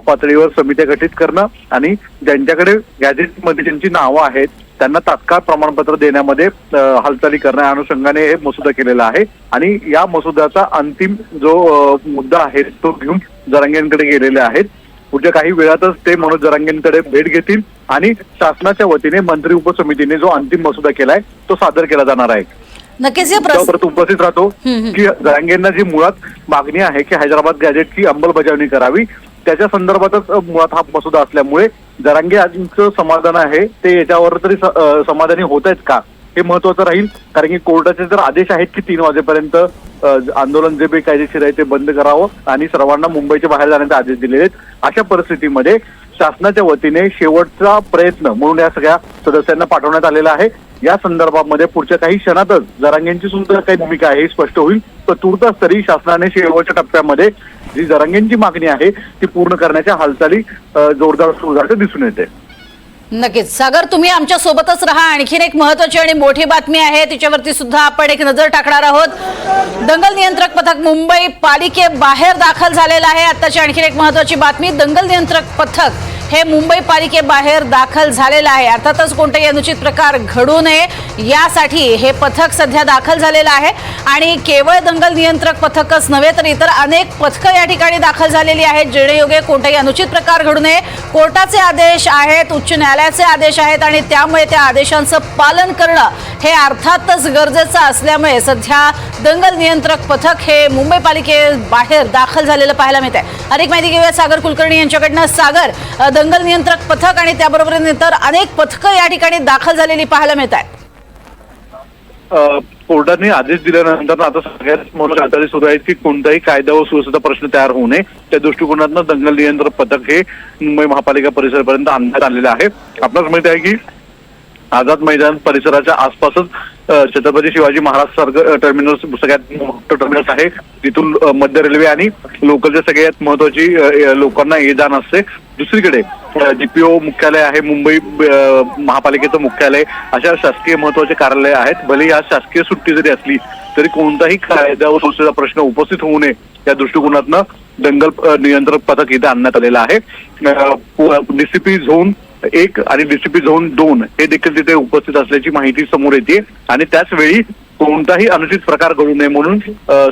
पातळीवर समित्या गठीत करणं आणि ज्यांच्याकडे गॅजेटमध्ये ज्यांची नावं आहेत त्यांना तात्काळ प्रमाणपत्र देण्यामध्ये हालचाली करणं या अनुषंगाने हे मसुदा केलेला आहे आणि या मसुद्याचा अंतिम जो मुद्दा आहे तो घेऊन जरांगेंकडे गेलेले आहेत. पुढच्या काही वेळातच ते मनोज जरांगेंकडे भेट घेतील आणि शासनाच्या वतीने मंत्री उपसमितीने जो अंतिम मसुदा केलाय तो सादर केला जाणार आहे. नक्कीच या परत उपस्थित राहतो की जरांगेंना जी मुळात मागणी आहे की हैदराबाद गॅजेटची अंमलबजावणी करावी, त्याच्या संदर्भातच मुळात हा मसुदा असल्यामुळे जरांगे यांचं समाधान आहे ते याच्यावर तरी समाधानी होत आहेत का हे महत्वाचं राहील. कारण की कोर्टाचे जर आदेश आहेत की 3 वाजेपर्यंत आंदोलन जे बेकायदेशीर आहे ते बंद करावं आणि सर्वांना मुंबईच्या बाहेर जाण्याचे आदेश दिलेले आहेत, अशा परिस्थितीमध्ये शासनाच्या वतीने शेवटचा प्रयत्न म्हणून या सगळ्या सदस्यांना पाठवण्यात आलेला आहे. या संदर्भामध्ये पुढच्या काही क्षणातच जरांगेंची सुद्धा काही भूमिका आहे हे स्पष्ट होईल. तर तुर्तास तरी शासनाने शेवटच्या टप्प्यामध्ये जी जरांगेंची मागणी आहे ती पूर्ण करण्याच्या हालचाली जोरदार सुरू झाल्याचं दिसून येते. नक्कीच सागर, तुम्ही आमच्या सोबतच राहा. आणखीन एक महत्वाची आणि मोठी बातमी आहे, तिच्यावरती सुद्धा आपण एक नजर टाकणार आहोत. दंगल नियंत्रक पथक मुंबई पालिकेबाहेर दाखल झालेलं आहे. आताची आणखीन एक महत्वाची बातमी, दंगल नियंत्रक पथक हे मुंबई पालिकेबाहेर दाखल झालेलं आहे. अर्थातच कोणताही अनुचित प्रकार घडू नये यासाठी हे पथक सध्या दाखल झालेलं आहे. आणि केवळ दंगल नियंत्रक पथकच नव्हे तर इतर अनेक पथकं या ठिकाणी दाखल झालेली आहेत, जेणेयोगे कोणताही अनुचित प्रकार घडू नये. कोर्टाचे आदेश आहेत, उच्च न्यायालयाचे आदेश आहेत आणि त्यामुळे त्या आदेशांचं पालन करणं हे अर्थातच गरजेचं असल्यामुळे सध्या दंगल नियंत्रक पथक हे मुंबई पालिकेबाहेर दाखल झालेलं पाहायला मिळत आहे. अधिक माहिती घेऊया सागर कुलकर्णी यांच्याकडनं. सागर, दंगल नियंत्रक पथक आणि त्याबरोबर इतर अनेक पथकं या ठिकाणी दाखल झालेली पाहायला मिळत आहेत. कोर्टाने आदेश दिल्यानंतर आता सगळ्यात मोठी हालचाली सुरू आहेत की कोणताही कायदा व सुव्यवस्थेचा प्रश्न तयार होऊ नये, त्या दृष्टिकोनातून दंगल नियंत्रण पथक हे मुंबई महापालिका परिसरापर्यंत आणण्यात आलेलं आहे. आपल्याला माहिती आहे की आझाद मैदान परिसराच्या आसपासच छत्रपती शिवाजी महाराज सारखं टर्मिनल सगळ्यात मोठं टर्मिनल आहे. तिथून मध्य रेल्वे आणि लोकलच्या सगळ्यात महत्वाची लोकांना ये जा असते. दुसरीकडे DPO मुख्यालय आहे, मुंबई महापालिकेचं मुख्यालय, अशा शासकीय महत्वाचे कार्यालय आहेत. भले आज शासकीय सुट्टी जरी असली तरी कोणताही कायदा व सुव्यवस्थेचा प्रश्न उपस्थित होऊ नये या दृष्टिकोनातनं दंगल नियंत्रण पथक इथे आणण्यात आलेलं आहे. DCP झोन 1 आणि DCP झोन 2 हे देखील तिथे उपस्थित असल्याची माहिती समोर येते. आणि त्याच वेळी कोणताही अनुचित प्रकार घडू नये म्हणून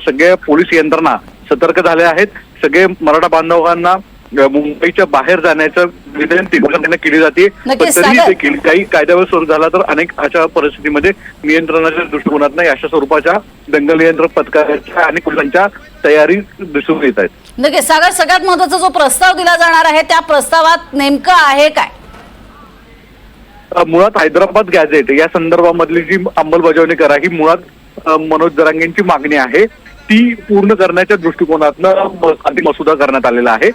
सगळ्या पोलीस यंत्रणा सतर्क झाल्या आहेत. सगळे मराठा बांधवांना मुंबईच्या बाहेर जाण्याचं विनंती त्यांना केली जाते. तरी देखील काही कायद्यावर सुरू झाला तर अनेक अशा परिस्थितीमध्ये नियंत्रणाच्या दृष्टिकोनातून अशा स्वरूपाच्या दंगल नियंत्रण पथकाच्या आणि पोलिसांच्या तयारी दिसून येत आहेत. नक्कीच सागर, सगळ्यात महत्वाचा जो प्रस्ताव दिला जाणार आहे त्या प्रस्तावात नेमकं आहे काय? मुळात हैदराबाद गॅझेट या संदर्भामधली जी अंमलबजावणी करा ही मुळात मनोज जरांगेंची मागणी आहे, ती पूर्ण करण्याच्या दृष्टिकोनातनं अधिक मसुदा करण्यात आलेला आहे.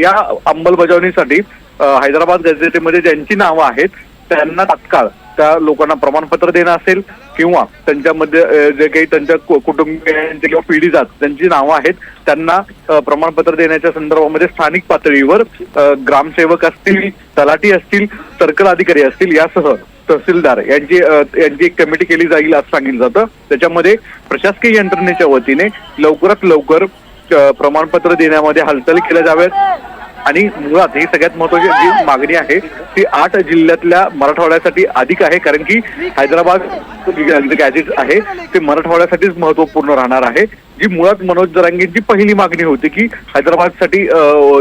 या अंमलबजावणीसाठी हैदराबाद गॅझेटमध्ये ज्यांची नावं आहेत त्यांना तात्काळ त्या लोकांना प्रमाणपत्र देणं असेल किंवा त्यांच्यामध्ये जे काही त्यांच्या कुटुंबियांचे किंवा पिढीजात त्यांची नावं आहेत त्यांना प्रमाणपत्र देण्याच्या संदर्भामध्ये स्थानिक पातळीवर ग्रामसेवक असतील, तलाठी असतील, सर्कल अधिकारी असतील यासह तहसीलदार यांची एक कमिटी केली जाईल असं सांगितलं जातं. त्याच्यामध्ये प्रशासकीय यंत्रणेच्या वतीने लवकरात लवकर प्रमाणपत्र देण्यामध्ये हालचाली केल्या जाव्यात. आणि मुळात ही सगळ्यात महत्वाची जी मागणी आहे ती 8 जिल्ह्यातल्या मराठवाड्यासाठी अधिक आहे, कारण की हैदराबाद गॅझेट आहे ते मराठवाड्यासाठीच महत्वपूर्ण राहणार आहे. जी मुळात मनोज जरांगेंची पहिली मागणी होती की हैदराबादसाठी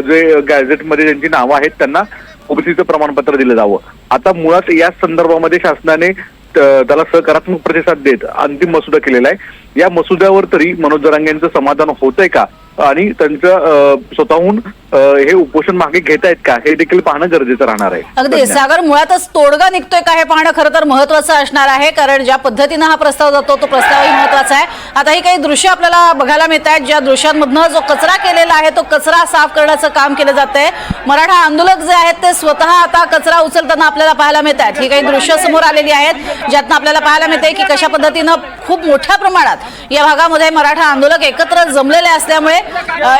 जे गॅझेटमध्ये ज्यांची नावं आहेत त्यांना ओबीसीचं प्रमाणपत्र दिलं जावं. आता मुळात या संदर्भामध्ये शासनाने त्याला सकारात्मक प्रतिसाद देत अंतिम मसुदा केलेला आहे. या मसुद्यावर तरी मनोज जरांगेंचं समाधान होतंय का आणि त्यांचं स्वतःहून हे उपोषण मागे घेतायत का हे देखील पाहणं गरजेचं राहणार आहे. अगदी सागर, मुळातच तोडगा निघतोय का हे पाहणं खरं तर महत्वाचं असणार आहे, कारण ज्या पद्धतीनं हा प्रस्ताव जातो तो प्रस्तावही महत्वाचा आहे. आता ही काही दृश्य आपल्याला बघायला मिळत आहेत, ज्या दृश्यांमधनं जो कचरा केलेला आहे तो कचरा साफ करण्याचं काम केलं जात आहे. मराठा आंदोलक जे आहेत ते स्वतः आता कचरा उचलताना आपल्याला पाहायला मिळत आहेत. ही काही दृश्य समोर आलेली आहेत ज्यातनं आपल्याला पाहायला मिळते की कशा पद्धतीनं खूप मोठ्या प्रमाणात या भागामध्ये मराठा आंदोलक एकत्र जमलेले असल्यामुळे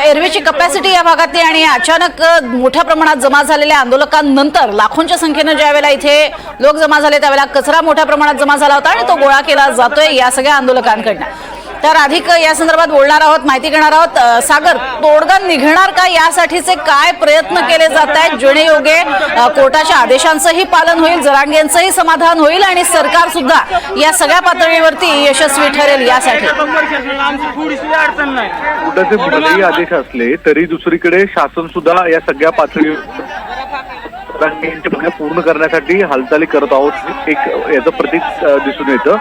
एरवीची कपॅसिटी या भागातली आणि अचानक मोठ्या प्रमाणात जमा झालेल्या आंदोलकांनंतर लाखोंच्या संख्येनं ज्या वेळेला इथे लोक जमा झाले त्यावेळेला कचरा मोठ्या प्रमाणात जमा झाला होता आणि तो गोळा केला जातोय या सगळ्या आंदोलकांकडनं. तर अधिक या संदर्भात बोलणार आहोत, माहिती घेणार आहोत. सागर, तोडगा निघणार का यासाठीचे काय प्रयत्न केले जात आहेत जेणेयोगे कोर्टाच्या आदेशांचंही पालन होईल, जरांगेंचंही समाधान होईल आणि सरकार सुद्धा या सगळ्या पातळीवरती यशस्वी ठरेल यासाठी? कोर्टाचे भलेही आदेश असले तरी दुसरीकडे शासन सुद्धा या सगळ्या पातळीवर जरांगे यांच्या मागण्या पूर्ण करण्यासाठी हालचाली करत आहोत, एक याचं प्रतीक दिसून येतं.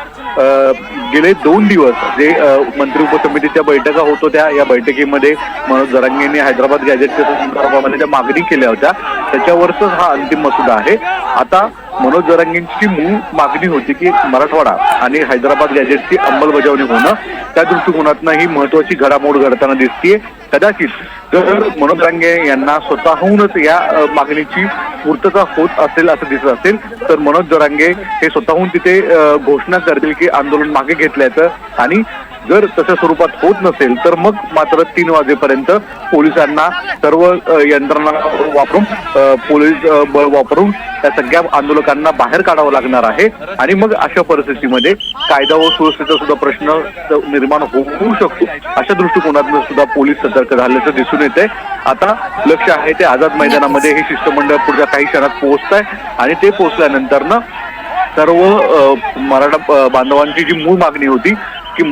गेले 2 दिवस जे मंत्री उपसमितीच्या बैठका होत होत्या, या बैठकीमध्ये मनोज जरांगे यांनी हैदराबाद गॅजेटच्या संदर्भामध्ये ज्या मागणी केल्या होत्या त्याच्यावरच हा अंतिम मसुदा आहे. आता मनोज जरांगेंची मूळ मागणी होती की मराठवाडा आणि हैदराबाद गॅजेटची अंमलबजावणी होणं, त्या दृष्टिकोनातनं ही महत्वाची घडामोड घडताना दिसतीये. कदाचित जर मनोज जरांगे यांना स्वतःहूनच या मागणीची पूर्तता होत असेल असं दिसत असेल तर मनोज जरांगे हे स्वतःहून तिथे घोषणा करतील की आंदोलन मागे घेतल्याचं, आणि जर तशा स्वरूपात होत नसेल तर मग मात्र 3 वाजेपर्यंत पोलिसांना सर्व यंत्रणा वापरून पोलीस बळ वापरून त्या सगळ्या आंदोलकांना बाहेर काढावं लागणार आहे. आणि मग अशा परिस्थितीमध्ये कायदा व सुव्यवस्थेचा सुद्धा प्रश्न निर्माण होऊ शकतो. अशा दृष्टिकोनातून सुद्धा पोलीस सतर्क झाल्याचं दिसून येतंय. आता लक्ष आहे ते आझाद मैदानामध्ये हे शिष्टमंडळ पुढच्या काही क्षणात पोहोचत आहे आणि ते पोहोचल्यानंतर सर्व मराठा बांधवांची जी मूळ मागणी होती की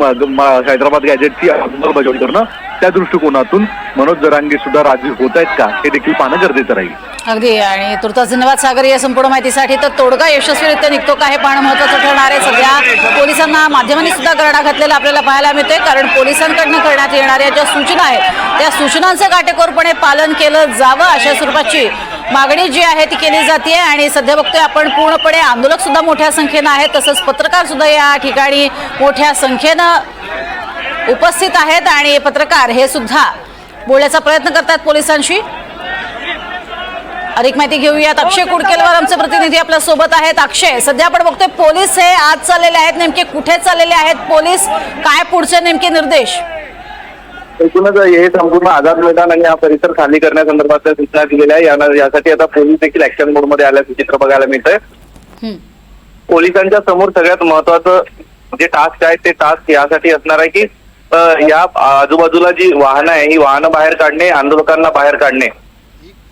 हैदराबाद गॅजेटची अंमलबजावणी करणं, त्या दृष्टिकोनातून मनोज जरांगे सुद्धा राजी होत आहेत का हे देखील पाहणं गरजेचं राहील. अगदी, आणि तुर्तास धन्यवाद सागर या संपूर्ण माहितीसाठी. तर तोडगा यशस्वीरित्या निघतो का हे पाहणं महत्त्वाचं ठरणार आहे. सध्या पोलिसांना माध्यमांनी सुद्धा गरडा घातलेला आपल्याला पाहायला मिळतोय, कारण पोलिसांकडनं करण्यात येणाऱ्या ज्या सूचना आहेत त्या सूचनांचं काटेकोरपणे पालन केलं जावं अशा स्वरूपाची मागणी जी आहे ती केली जाते. आणि सध्या बघतोय आपण पूर्णपणे आंदोलक सुद्धा मोठ्या संख्येनं आहेत, तसंच पत्रकार सुद्धा या ठिकाणी मोठ्या संख्येनं उपस्थित आहेत आणि पत्रकार हे सुद्धा बोलण्याचा प्रयत्न करतात पोलिसांशी. अधिक माहिती घेऊयात. अक्षय कुडकेलवार आमचे प्रतिनिधी आपल्या सोबत आहेत. अक्षय, सध्या आपण बघतोय पोलीस हे आज चाललेले आहेत, नेमके कुठे चाललेले आहेत पोलीस, काय पुढचे नेमके निर्देश? एकूणच हे संपूर्ण आझाद मैदान आणि हा परिसर खाली करण्यासंदर्भातल्या सूचना दिलेल्या आहे. यासाठी आता पोलीस देखील ऍक्शन मोड मध्ये आल्याचं चित्र बघायला मिळतंय. पोलिसांच्या समोर सगळ्यात महत्वाचं जे टास्क आहे ते टास्क यासाठी असणार आहे की या आजूबाजूला जी वाहनं आहे ही वाहनं बाहेर काढणे, आंदोलकांना बाहेर काढणे.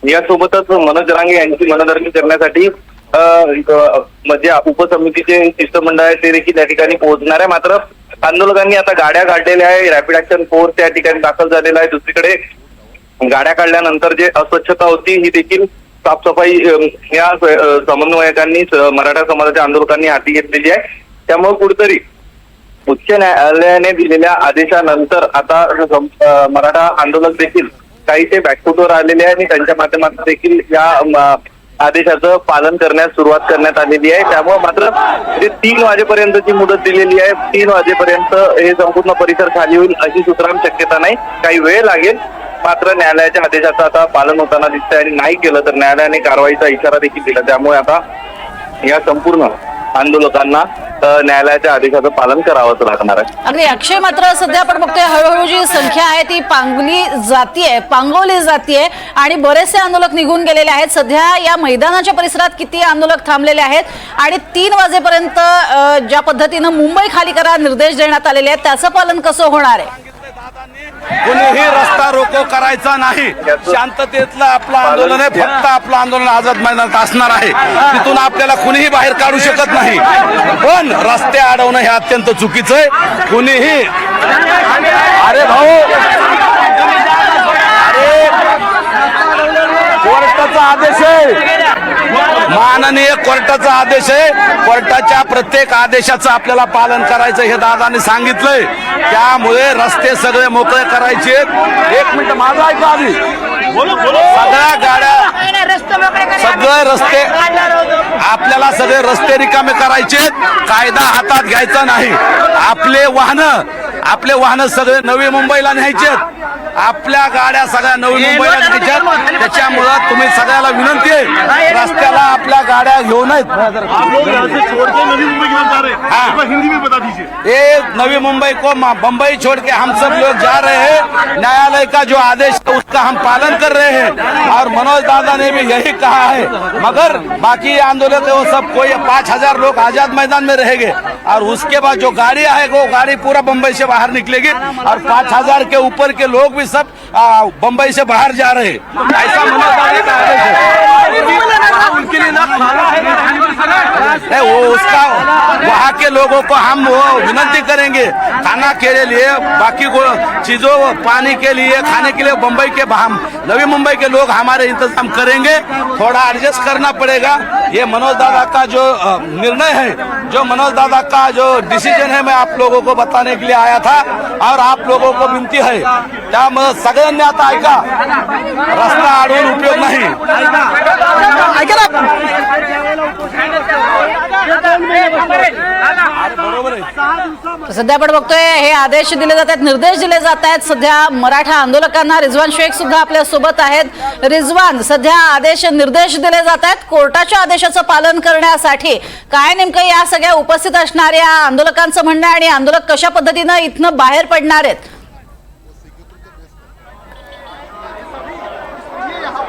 यासोबतच मनोज जरांगे यांची मनधरणी करण्यासाठी म्हणजे उपसमितीचे शिष्टमंडळ आहे ते देखील त्या ठिकाणी पोहोचणार आहे. मात्र आंदोलकांनी आता गाड्या काढलेल्या आहे, रॅपिड ऍक्शन फोर्स त्या ठिकाणी दाखल झालेला आहे. दुसरीकडे गाड्या काढल्यानंतर जे अस्वच्छता होती ही देखील साफसफाई या समन्वयकांनी मराठा समाजाच्या आंदोलकांनी हाती घेतलेली आहे. त्यामुळे कुठेतरी उच्च न्यायालयाने दिलेल्या आदेशानंतर आता मराठा आंदोलक देखील काहीसे बॅकफुटवर आलेले आहे आणि त्यांच्या माध्यमातून देखील या आदेशाचं पालन करण्यास सुरुवात करण्यात आलेली आहे. त्यामुळे मात्र जे 3 वाजेपर्यंतची मुदत दिलेली आहे, 3 वाजेपर्यंत हे संपूर्ण परिसर खाली होईल अशी सुतराम शक्यता नाही. काही वेळ लागेल, मात्र न्यायालयाच्या आदेशाचं आता पालन होताना दिसतंय आणि नाही केलं तर न्यायालयाने कारवाईचा इशारा देखील दिला. त्यामुळे आता या संपूर्ण आंदोलकांना न्यायालयाच्या आदेशाचं पालन करावंच लागणार आहे. अगदी अक्षय, मात्र सध्या आपण बघतोय हळूहळू जी संख्या आहे ती पांगवली जातीये आणि बरेचसे आंदोलक निघून गेलेले आहेत. सध्या या मैदानाच्या परिसरात किती आंदोलक थांबलेले आहेत आणि 3 वाजेपर्यंत ज्या पद्धतीनं मुंबई खाली करा निर्देश देण्यात आलेले आहेत त्याचं पालन कसं होणार आहे? कुणीही रस्ता रोको करायचा नाही. शांततेतलं आपलं आंदोलन आहे, फक्त आपलं आंदोलन आझाद मैदानात असणार आहे. तिथून आपल्याला कुणीही बाहेर काढू शकत नाही. पण रस्ते अडवणं हे अत्यंत चुकीचं आहे. कुणीही अरे भाऊ, अरे कोर्टाचा आदेश आहे, माननीय कोर्टाचा आदेश आहे. कोर्टाच्या प्रत्येक आदेशाचं आपल्याला पालन करायचं हे दादाने सांगितलंय. त्यामुळे रस्ते सगळे मोकळे करायचे. 1 मिनिट माझा ऐका आधी. सगळ्या गाड्या, सगळे रस्ते आपल्याला सगळे रस्ते रिकामे करायचे. कायदा हातात घ्यायचा नाही. आपले वाहनं सगळे नवी मुंबईला न्यायचे. आपल्या गाड्या सगळ्या नवी मुंबईला न्यायच्यात. त्याच्यामुळं तुम्ही सगळ्याला विनंती आहे, रस्त्याला आपल्या गाड्या घेऊ नयेत. ये नवी मुंबई को बम्बई छोड़ के हम सब लोग जा रहे हैं. न्यायालय का जो आदेश है उसका हम पालन कर रहे हैं और मनोज दादा ने भी यही कहा है. मगर बाकी आंदोलन वो सब कोई 5000 लोग आजाद मैदान में रहेंगे और उसके बाद जो गाड़ी आएगा वो गाड़ी पूरा बम्बई से बाहर निकलेगी और 5000 के ऊपर के लोग भी सब बम्बई से बाहर जा रहे हैं. ऐसा मनोज दादा का आदेश है. उनके लिए वो उसका वहाँ के लोगों को हम वो विनती करेंगे खाना के लिए, बाकी को चीजों पानी के लिए, खाने के लिए बम्बई के नवी मुंबई के लोग हमारे इंतजाम करेंगे, थोड़ा एडजस्ट करना पड़ेगा। ये मनोज दादा का जो निर्णय है, जो मनोज दादा का जो डिसीजन है, मैं आप लोगों को बताने के लिए आया था और आप लोगों को विनंती है त्यामुळे सगळ्यांनी आता ऐका, रस्ता अडवून उपयोग नाही। बरोबर आहे। सध्या आपण बघतोय हे आदेश दिले जात आहेत, निर्देश दिले जात आहेत सध्या मराठा आंदोलकांना। रिजवान शेख सुद्धा आपल्या सोबत आहेत। रिजवान, सध्या आदेश निर्देश दिले जात आहेत कोर्टाच्या आदेशाचं पालन करण्यासाठी, काय नेमकं या सगळ्या उपस्थित असणाऱ्या आंदोलकांचं म्हणणं आणि आंदोलक कशा पद्धतीनं इथनं बाहेर पडणार आहेत?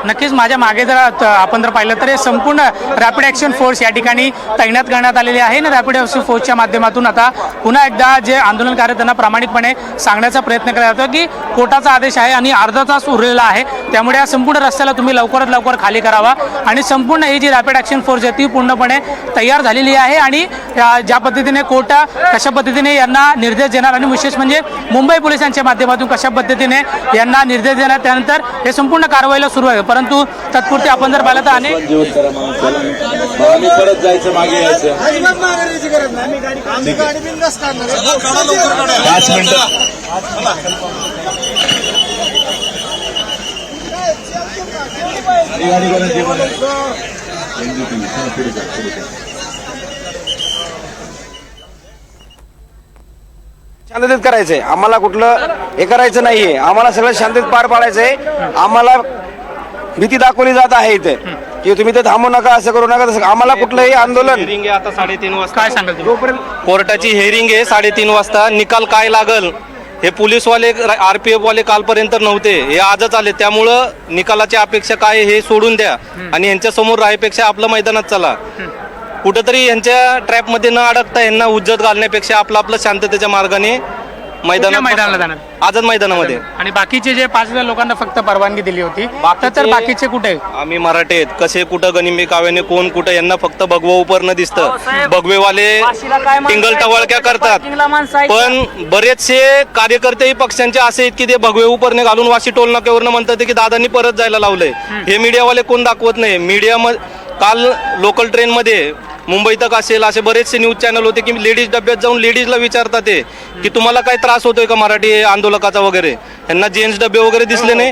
नक्कीच माझ्या मागे जर आपण जर पाहिलं तर हे संपूर्ण रॅपिड ॲक्शन फोर्स या ठिकाणी तैनात करण्यात आलेली आहे आणि रॅपिड ॲक्शन फोर्सच्या माध्यमातून आता पुन्हा एकदा जे आंदोलनकारी त्यांना प्रामाणिकपणे सांगण्याचा प्रयत्न केला जातो की कोर्टाचा आदेश आहे आणि अर्धा तास उरलेला आहे, त्यामुळे या संपूर्ण रस्त्याला तुम्ही लवकरात लवकर खाली करावा आणि संपूर्ण ही जी रॅपिड ॲक्शन फोर्स आहे ती पूर्णपणे तयार झालेली आहे आणि ज्या पद्धतीने कोर्ट कशा पद्धतीने यांना निर्देश देणार आणि विशेष म्हणजे मुंबई पोलिसांच्या माध्यमातून कशा पद्धतीने यांना निर्देश देणार, त्यानंतर हे संपूर्ण कारवाईला सुरू आहे। परंतु तत्पुरते आपण जर पाहिलं तर अनेक परत जायचं, मागे यायचं 5 मिनिटं। शांततेत करायचंय आम्हाला, कुठलं हे करायचं नाहीये आम्हाला, सगळं शांततेत पार पाडायचंय आम्हाला। भीती दाखवली जात आहे इथे की तुम्ही ते थांबू नका, असं करू नका, तसं आम्हाला कुठलंही आंदोलन हिअरिंग आहे आता 3:30 वाजता। काय सांगाल तुम्ही? जोपर्यंत कोर्टाची हिअरिंग आहे 3:30 वाजता, निकाल काय लागल हे पोलीसवाले RPF वाले कालपर्यंत नव्हते, हे आजच आले, त्यामुळं निकालाची अपेक्षा काय हे सोडून द्या आणि यांच्या समोर राहायपेक्षा आपलं मैदानात चला। कुठंतरी यांच्या ट्रॅपमध्ये न अडकता यांना उज्जत घालण्यापेक्षा आपलं आपलं शांततेच्या मार्गाने मैदानाला जाणार आझाद मैदानामध्ये। आणि बाकीचे जे 5,000 लोकांना फक्त परवानगी दिली होती, तर बाकीचे कुठे? आम्ही मराठे आहेत, कसे कुठं गनिमी काव्याने कोण कुठं, यांना फक्त भगवं उपरनं दिसतं, भगवेवाले टिंगल टवळक्या करतात, पण बरेचसे कार्यकर्तेही पक्षांचे असे आहेत की ते भगवे उपरणे घालून वाशी टोल नाक्यावरनं म्हणतात की दादांनी परत जायला लावलंय। हे मीडियावाले कोण दाखवत नाही। मीडियामध्ये काल लोकल ट्रेनमध्ये मुंबई तक असेल असे बरेचसे न्यूज चॅनल होते की लेडीज डब्यात जाऊन लेडीजला विचारतात ते की तुम्हाला काय त्रास होतोय का मराठी आंदोलकाचा वगैरे, यांना जेंट्स डबे वगैरे दिसले नाही।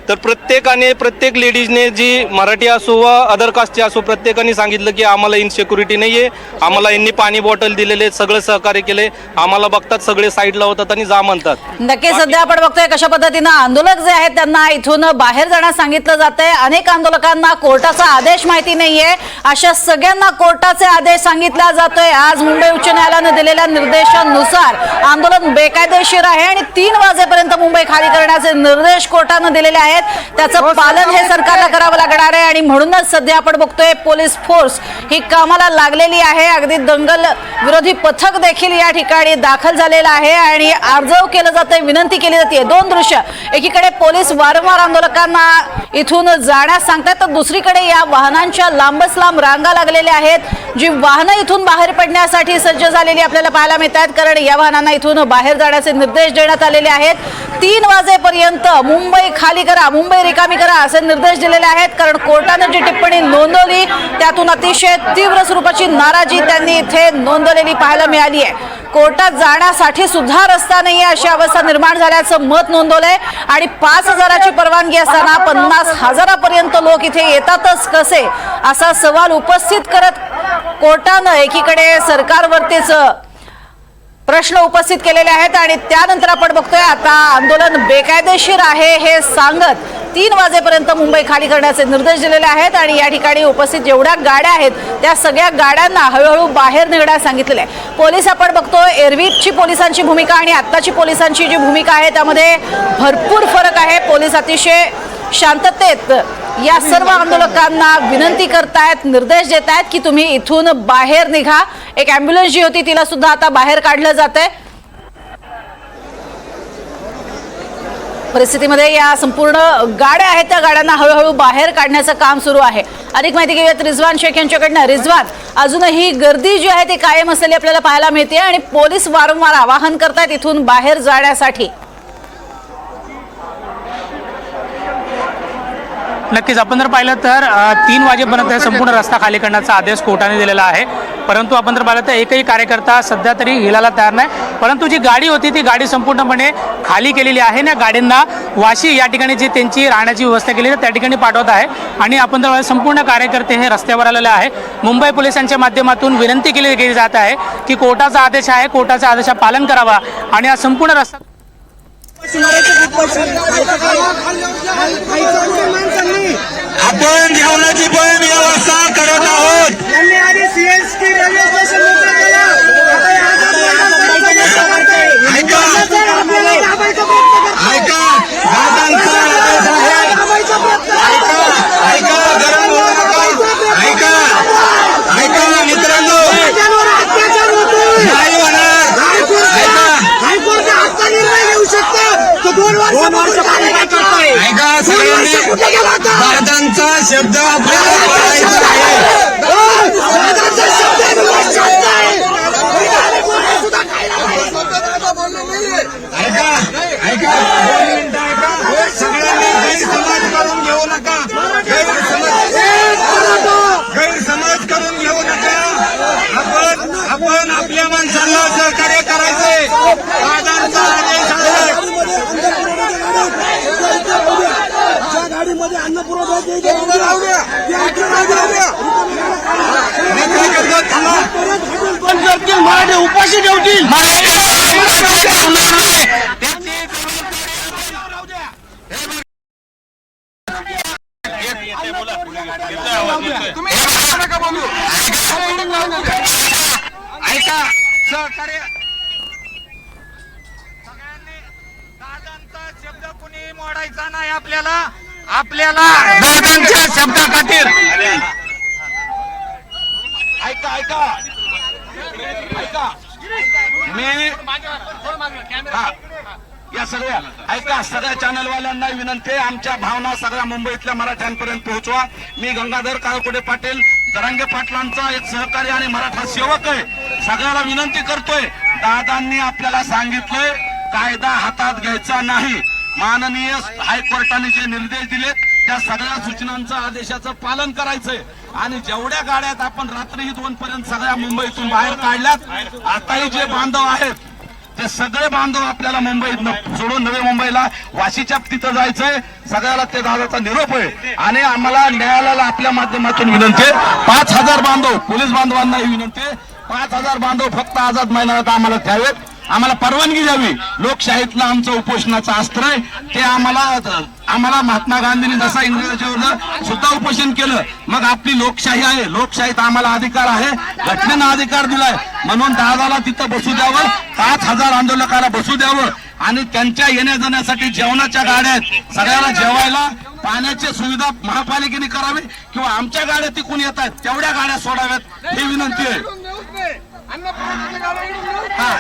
तर प्रत्येक लेडीजने जी मराठी असो व अदर कास्टची असो प्रत्येकाने सांगितलं की आम्हाला इनसिक्युरिटी नाही आहे, आम्हाला यांनी पाणी बॉटल दिलेले, सगळं सहकार्य केले, आम्हाला बघतात सगळे साईडला होतात आणि जा म्हणतात। नक्कीच सध्या आपण बघतोय कशा पद्धतीनं आंदोलक जे आहेत त्यांना इथून बाहेर जाण्यास सांगितलं जातंय। अनेक आंदोलकांना कोर्टाचा आदेश माहिती नाहीये, अशा सगळ्यांना कोर्टाचे आदेश सांगितला जातोय। आज मुंबई उच्च न्यायालयाने दिलेल्या निर्देशानुसार आंदोलन बेकायदेशीर आहे आणि 3 वाजेपर्यंत मुंबई खाली करण्याचे निर्देश कोर्टाने दिलेले आहेत, त्याचं पालन हे सरकारला करावं लागणार आहे आणि म्हणूनच सध्या आपण बघतोय पोलीस फोर्स ही कामाला लागलेली आहे। अगदी दंगल विरोधी पथक देखील या ठिकाणी दाखल झालेलं आहे आणि आर्जव केलं जातंय, विनंती केली जाते। 2 दृश्य, एकीकडे पोलीस वारंवार आंदोलकांना इथून जाण्यास सांगतात, तर दुसरीकडे या वाहनांच्या लांबच लांब रांगा लागलेल्या आहेत, जी वाहनं इथून बाहेर पडण्यासाठी सज्ज झालेली आपल्याला पाहायला मिळतात, कारण या वाहनांना इथून बाहेर जाण्याचे निर्देश देण्यात आलेले आहेत। 3 वाजेपर्यंत मुंबई खाली करा, मुंबई रिकामी करा असे निर्देश दिलेले आहेत, कारण कोर्टाने जी टिप्पणी नोंदवली त्यातून अतिशय तीव्र स्वरूपाची नाराजी त्यांनी इथे नोंदवलेली पाहायला मिळाली आहे। कोर्टात जाण्यासाठी सुद्धा रस्ता नाहीये अशी अवस्था निर्माण झाल्याचं मत नोंदवलंय आणि 5,000ची परवानगी असताना 50,000पर्यंत लोक इथे येतातच कसे असा सवाल उपस्थित करत कोर्टानं एकीकडे सरकारवरतीच प्रश्न उपस्थित केलेले आहेत आणि त्यानंतर आपण बघतोय आता आंदोलन बेकायदेशीर आहे हे सांगत 3 वाजेपर्यंत मुंबई खाली करण्याचे निर्देश दिलेले आहेत आणि या ठिकाणी उपस्थित जेवढ्या गाड्या आहेत त्या सगळ्या गाड्यांना हळूहळू बाहेर निघण्यास सांगितलेलं आहे। पोलीस आपण बघतोय, एरवीची पोलिसांची भूमिका आणि आत्ताची पोलिसांची जी भूमिका आहे त्यामध्ये भरपूर फरक आहे। पोलीस अतिशय शांततेत या सर्व आंदोलकांना विनंती करतायत, निर्देश देत आहेत की तुम्ही इथून बाहेर निघा। एक ॲम्ब्युलन्स जी होती तिला सुद्धा आता बाहेर काढलं जातंय। परिस्थितीमध्ये या संपूर्ण गाड्या आहेत त्या गाड्यांना हळूहळू बाहेर काढण्याचं काम सुरू आहे। अधिक माहिती घेऊयात रिजवान शेख यांच्याकडनं। रिजवान, अजूनही गर्दी जी आहे ती कायम असलेली आपल्याला पाहायला मिळते आणि पोलीस वारंवार आवाहन करतायत इथून बाहेर जाण्यासाठी। नक्कीच आपण जर पाहिलं तर 3 वाजेपर्यंत संपूर्ण रस्ता खाली करण्याचा आदेश कोर्टाने दिलेला आहे. परंतु आपण जर पाहिलं तर एकही कार्यकर्ता सध्या तरी हिलायला तयार नाही. परंतु जी गाडी होती ती गाडी संपूर्णपणे खाली केलेली आहे. या गाड्यांना वाशी या ठिकाणी जी त्यांची राहण्याची व्यवस्था केली तर त्या ठिकाणी पाठवत आहे. आणि आपण जर संपूर्ण कार्यकर्ते हे रस्त्यावर आलेले आहे. मुंबई पोलिसांच्या माध्यमातून विनंती केली जात आहे की कोर्टाचा आदेश आहे, कोर्टाच्या आदेशाचं पालन करावा आणि हा संपूर्ण रस्ता आपण जेवणाची पण व्यवस्था करत आहोत. दादांचा शब्द आपल्याला पाळायचा आहे. ऐका सगळ्यांनी गैरसमज करून घेऊ नका. गैरसमज करून घेऊ नका. आपण आपल्या माणसांना सहकार्य करायचंय. दादांचा आदेश आहे. गाडीमध्ये अन्न पुरवठा मराठी उपाशी ठेवतील. ऐका सहकार्य सगळ्यांनी दादांचा शब्द कुणी मोडायचा नाही. आपल्याला दादांच्या शब्दाखातीर ऐका मी या सगळ्या चॅनलवाल्यांना विनंती आहे, आमच्या भावना सगळ्या मुंबईतल्या मराठ्यांपर्यंत पोहोचवा. मी गंगाधर काळकोडे पाटील जरांगे पाटलांचा एक सहकारी आणि मराठा सेवक आहे. सगळ्याला विनंती करतोय, दादांनी आपल्याला सांगितलंय कायदा हातात घ्यायचा नाही. माननीय हायकोर्टाने जे निर्देश दिले त्या सगळ्या सूचनांचं आदेशाचं पालन करायचंय. आणि जेवढ्या गाड्यात आपण रात्री 2 पर्यंत सगळ्या मुंबईतून बाहेर काढल्यात, आताही जे बांधव आहेत ते सगळे बांधव आपल्याला मुंबईत सोडून नवी मुंबईला वाशीच्या तिथं जायचंय. सगळ्याला ते दादाचा निरोप आहे. आणि आम्हाला न्यायालयाला आपल्या माध्यमातून विनंती आहे, 5000 बांधव पोलीस बांधवांनाही विनंती आहे, 5000 बांधव फक्त आझाद मैदानात आम्हाला द्यावेत. आम्हाला परवानगी द्यावी. लोकशाहीतलं आमचं उपोषणाचं अस्त्र आहे ते आम्हाला महात्मा गांधींनी जसा इंग्रजांच्या विरोधात सुद्धा उपोषण केलं. मग आपली लोकशाही आहे, लोकशाहीत आम्हाला अधिकार आहे, घटनेनं अधिकार दिलाय. म्हणून दादाला तिथं बसू द्यावं, 5000 आंदोलकाला बसू द्यावं. आणि त्यांच्या येण्या जाण्यासाठी जेवणाच्या गाड्या आहेत, सगळ्याला जेवायला पाण्याची सुविधा महापालिकेने करावी किंवा आमच्या गाड्या तिकून येत आहेत तेवढ्या गाड्या सोडाव्यात ही विनंती आहे.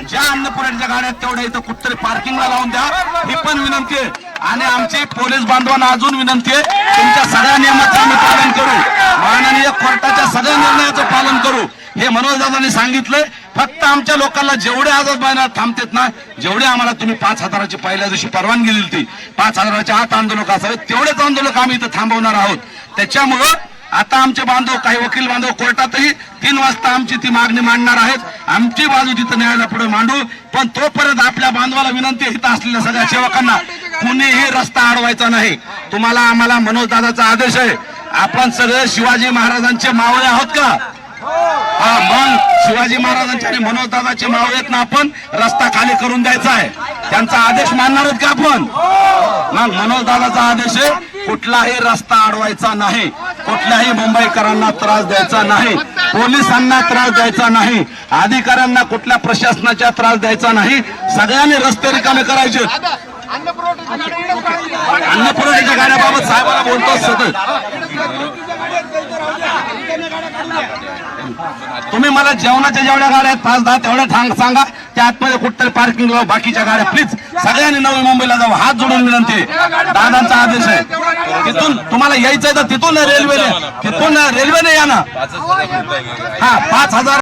ज्या अन्नपुऱ्याच्या गाड्यात तेवढ्या इथं कुठतरी पार्किंगला लावून द्या ही पण विनंती आहे. आणि आमची पोलीस बांधवांना अजून विनंती आहे, तुमच्या सगळ्या नियमाचं आम्ही पालन करू, माननीय कोर्टाच्या सगळ्या निर्णयाचं पालन करू हे मनोज दादांनी सांगितलंय. फक्त आमच्या लोकांना जेवढे आझाद मैदानात थांबतात ना, जेवढे आम्हाला तुम्ही 5000ची पहिल्या दिवशी परवानगी दिली ती 5000च्या आत आंदोलक असावे तेवढेच आंदोलक आम्ही इथं थांबवणार आहोत. त्याच्यामुळं आता आमचे बांधव काही वकील बांधव कोर्टातही 3 वाजता आमची ती मागणी मांडणार आहेत. आमची बाजू तिथं न्यायालयापुढे मांडू. पण तोपर्यंत आपल्या बांधवाला विनंती आहे, इथं असलेल्या सगळ्या सेवकांना कुणीही रस्ता अडवायचा नाही. तुम्हाला आम्हाला मनोज दादाचा आदेश आहे. आपण सगळे शिवाजी महाराजांचे मावळे आहोत का? हा, मग शिवाजी महाराजांचे आणि मनोज दादाचे मावळेत ना आपण रस्ता खाली करून द्यायचा आहे. त्यांचा आदेश मानणार आहेत का आपण? मग मनोज दादाचा आदेश आहे, कुठलाही रस्ता अडवायचा नाही, कुठल्याही मुंबईकरांना त्रास द्यायचा नाही, पोलिसांना त्रास द्यायचा नाही, अधिकाऱ्यांना कुठल्या प्रशासनाचा त्रास द्यायचा नाही. सगळ्यांनी रस्ते रिकामे करायचे. अन्नपुरवठ्याच्या गाड्याबाबत साहेबांना बोलतो सतत. तुम्ही मला जेवणाच्या जेवढ्या गाड्या आहेत 5-10 तेवढ्या सांगा, त्या आतमध्ये कुठतरी पार्किंग लावा. बाकीच्या गाड्या प्लीज सगळ्यांनी नवी मुंबईला जावं, हात जोडून विनंती. दादांचा आदेश आहे. तिथून तुम्हाला यायचंय तर तिथून रेल्वेने या ना. हा, 5000